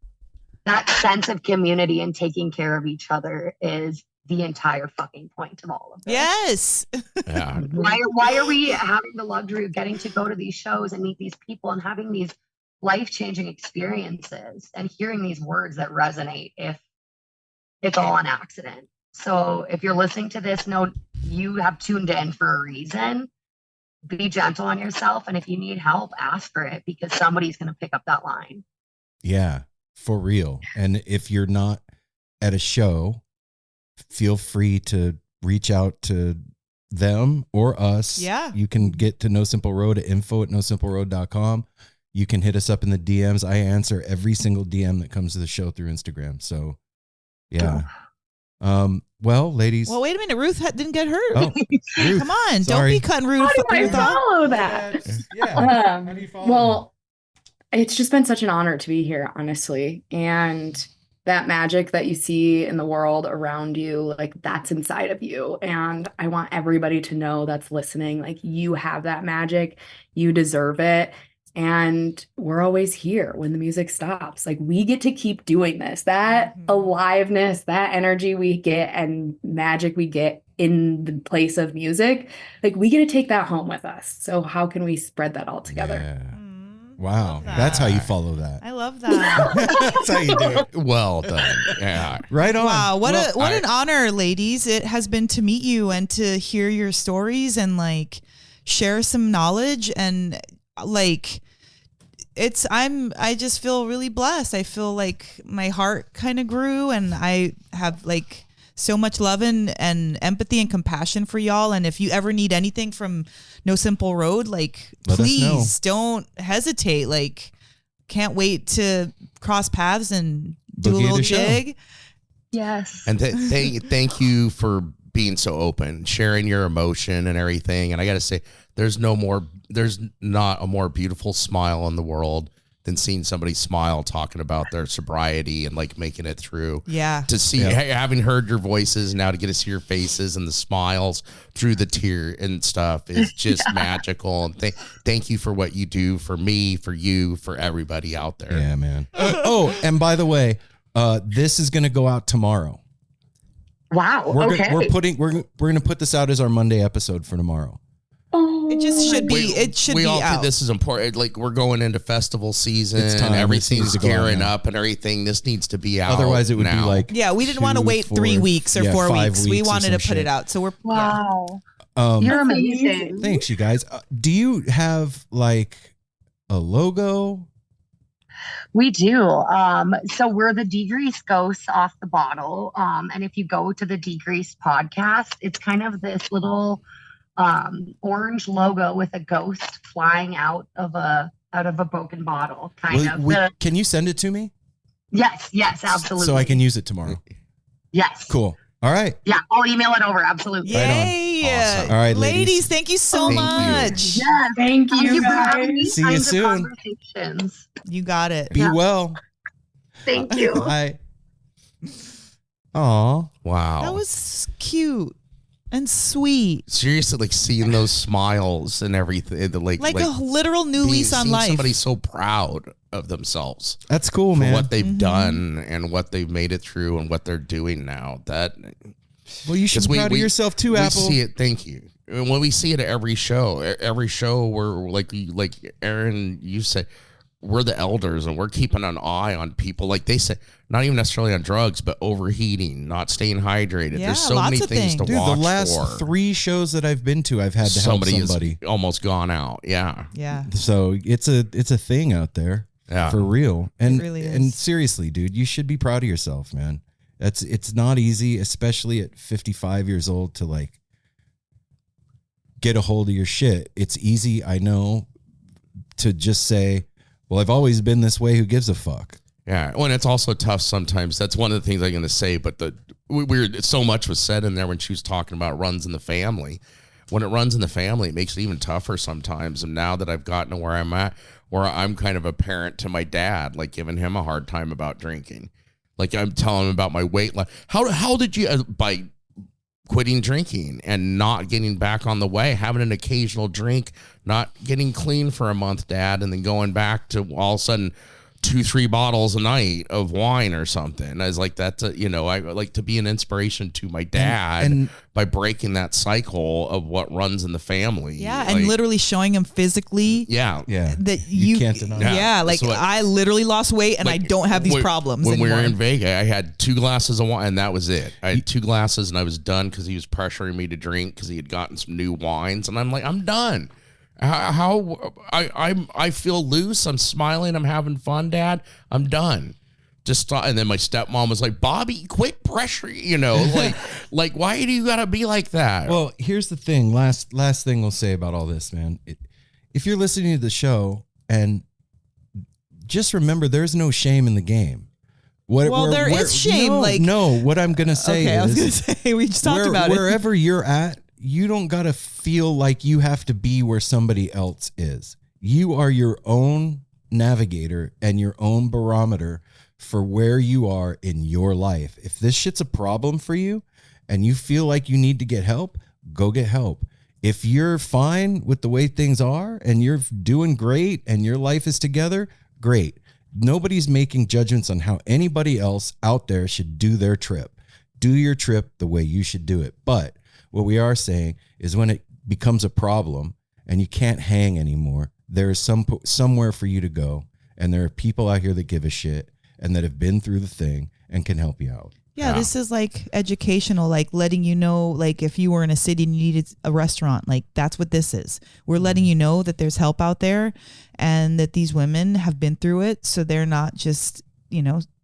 that sense of community and taking care of each other is the entire fucking point of all of this. Yes. Yeah. Why are we having the luxury of getting to go to these shows and meet these people and having these life-changing experiences and hearing these words that resonate if it's all an accident? So if you're listening to this, know you have tuned in for a reason. Be gentle on yourself. And if you need help, ask for it because somebody's going to pick up that line. Yeah, for real. And if you're not at a show, feel free to reach out to them or us. Yeah. You can get to No Simple Road at info@nosimpleroad.com. You can hit us up in the DMs. I answer every single DM that comes to the show through Instagram. So, yeah. Well, ladies. Well, wait a minute. Ruth didn't get hurt. Oh, Ruth, come on. sorry. Don't be cutting Ruth. How do I Ruth off. follow that? Yeah. How do you follow Well, it's just been such an honor to be here, honestly. And that magic that you see in the world around you, like that's inside of you. And I want everybody to know that's listening, like you have that magic, you deserve it. And we're always here when the music stops. Like we get to keep doing this. That aliveness, that energy we get and magic we get in the place of music, like we get to take that home with us. So how can we spread that all together? Yeah. Wow. That's how you follow that. I love that. That's how you do it. Well done. Yeah. Right on. Wow. What an honor, ladies. It has been to meet you and to hear your stories and like share some knowledge and like I just feel really blessed. I feel like my heart kind of grew and I have like so much love and empathy and compassion for y'all. And if you ever need anything from No Simple Road, like please don't hesitate. Like can't wait to cross paths and do a little jig. Yes. And thank you for being so open, sharing your emotion and everything. And I got to say, there's not a more beautiful smile in the world than seeing somebody smile talking about their sobriety and like making it through. Yeah. To see, having heard your voices now to get to see your faces and the smiles through the tear and stuff is just magical. And thank you for what you do for me, for you, for everybody out there. Yeah, man. And by the way, this is going to go out tomorrow. Wow. We're going to put this out as our Monday episode for tomorrow. It just should be. It should be out. This is important. Like we're going into festival season. It's time. Everything's gearing up and everything. This needs to be out. Otherwise, it would now. be like we didn't want to wait 3 weeks or 4 weeks. We wanted to put it out. So we're You're amazing. Thanks, you guys. Do you have like a logo? We do. So we're the Degreased Ghosts off the bottle. And if you go to the Degreased podcast, it's kind of this little orange logo with a ghost flying out of a broken bottle. Can you send it to me? Yes, absolutely. So I can use it tomorrow. Yes. Cool. All right. Yeah, I'll email it over. Absolutely. Yay. Awesome. All right, ladies, thank you so much. Yeah, thank you for having me. See you soon. You got it. Be well. Thank you. Bye. Aw. Wow. That was cute and sweet. Seriously, like seeing those smiles and everything, like a literal new lease on life. Somebody so proud of themselves. That's cool, for man. what they've done and what they've made it through and what they're doing now. Well, you should be proud of yourself too, Apple. We see it. Thank you. And when we see it at every show we're like Aaron, you said, we're the elders and we're keeping an eye on people. Like they said, not even necessarily on drugs, but overheating, not staying hydrated. Yeah, there's so many things to watch for. The last 3 shows that I've been to, I've had to help somebody. Has almost gone out. Yeah. Yeah. So it's a thing out there. Yeah. For real. And it really is. And seriously, dude, you should be proud of yourself, man. It's not easy, especially at 55 years old, to like get a hold of your shit. It's easy, I know, to just say, well, I've always been this way. Who gives a fuck? Yeah. Well, and it's also tough sometimes. That's one of the things I'm going to say. But so much was said in there when she was talking about runs in the family. When it runs in the family, it makes it even tougher sometimes. And now that I've gotten to where I'm at, where I'm kind of a parent to my dad, like giving him a hard time about drinking. Like I'm telling him about my weight loss. How did you, by quitting drinking and not getting back on the way, having an occasional drink, not getting clean for a month, Dad, and then going back to all of a sudden 2-3 bottles a night of wine or something. I was like, that's I like to be an inspiration to my dad And by breaking that cycle of what runs in the family. Yeah, and literally showing him physically. Yeah. That you can't deny it. Yeah, like So I literally lost weight and I don't have these problems when anymore. we were in Vegas, I had 2 glasses of wine and that was it. I had 2 glasses and I was done because he was pressuring me to drink because he had gotten some new wines, and I'm like, I'm done. I feel loose. I'm smiling. I'm having fun, Dad. I'm done. Just stop. And then my stepmom was like, Bobby, quit pressure. Like why do you gotta be like that? Well, here's the thing. Last thing we'll say about all this, man. If you're listening to the show, and just remember, there's no shame in the game. There is shame. What I'm gonna say okay, is, I was gonna say we just talked about it. Wherever you're at, you don't gotta feel like you have to be where somebody else is. You are your own navigator and your own barometer for where you are in your life. If this shit's a problem for you and you feel like you need to get help, go get help. If you're fine with the way things are and you're doing great and your life is together, great. Nobody's making judgments on how anybody else out there should do their trip. Do your trip the way you should do it. But what we are saying is when it becomes a problem and you can't hang anymore, there is somewhere for you to go. And there are people out here that give a shit and that have been through the thing and can help you out. Yeah, this is like educational, like letting you know, like if you were in a city and you needed a restaurant, like that's what this is. We're letting you know that there's help out there and that these women have been through it. So they're not just,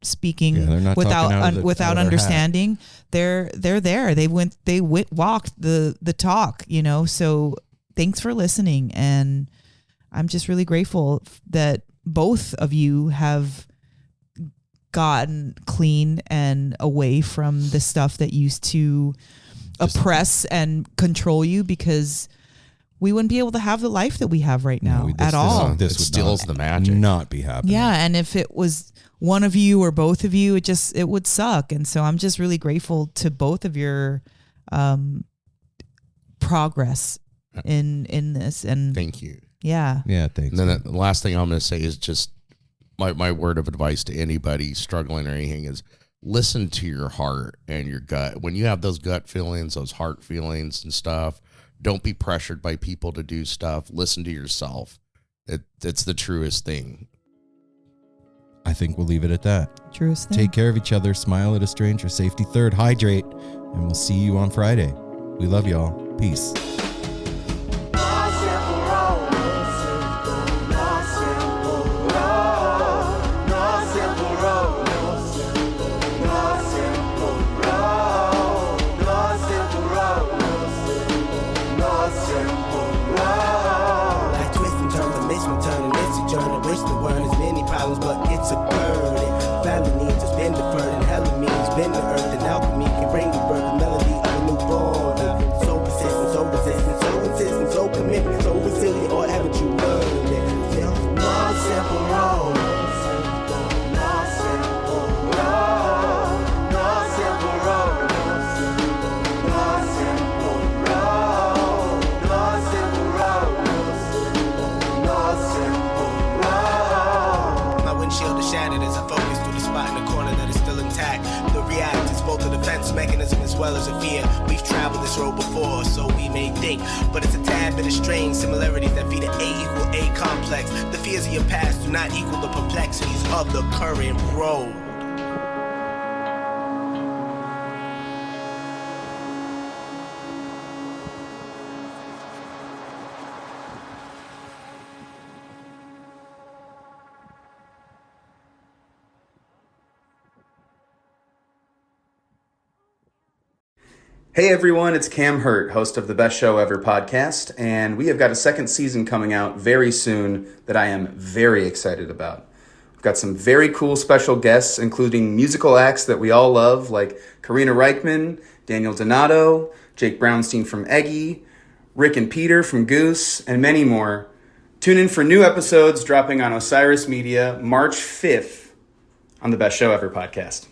speaking without understanding. They're there. They walked the talk, so thanks for listening. And I'm just really grateful that both of you have gotten clean and away from the stuff that used to oppress and control you, because we wouldn't be able to have the life that we have right now at all. This steals the magic. Not be happening. Yeah, and if it was one of you or both of you, it would suck. And so I'm just really grateful to both of your progress in this. And thank you. Yeah. Yeah, thanks. And then the last thing I'm going to say is just my word of advice to anybody struggling or anything is listen to your heart and your gut. When you have those gut feelings, those heart feelings and stuff, don't be pressured by people to do stuff. Listen to yourself. It's the truest thing. I think we'll leave it at that. Truest thing. Take care of each other. Smile at a stranger. Safety third. Hydrate. And we'll see you on Friday. We love y'all. Peace. But it's a burden. Family needs has been deferred, and hella means been the earth, and alchemy can bring the birth, the melody of a newborn. So persistent, so resistant, so insistent, so commitment, so resilient, or haven't you learned it? One simple road. Mechanism as well as a fear. We've traveled this road before, so we may think, but it's a tad bit of strange similarities that feed an A equal A complex. The fears of your past do not equal the perplexities of the current road. Hey everyone, it's Cam Hurt, host of the Best Show Ever podcast, and we have got a second season coming out very soon that I am very excited about. We've got some very cool special guests, including musical acts that we all love, like Karina Reichman, Daniel Donato, Jake Brownstein from Eggy, Rick and Peter from Goose, and many more. Tune in for new episodes dropping on Osiris Media March 5th on the Best Show Ever podcast.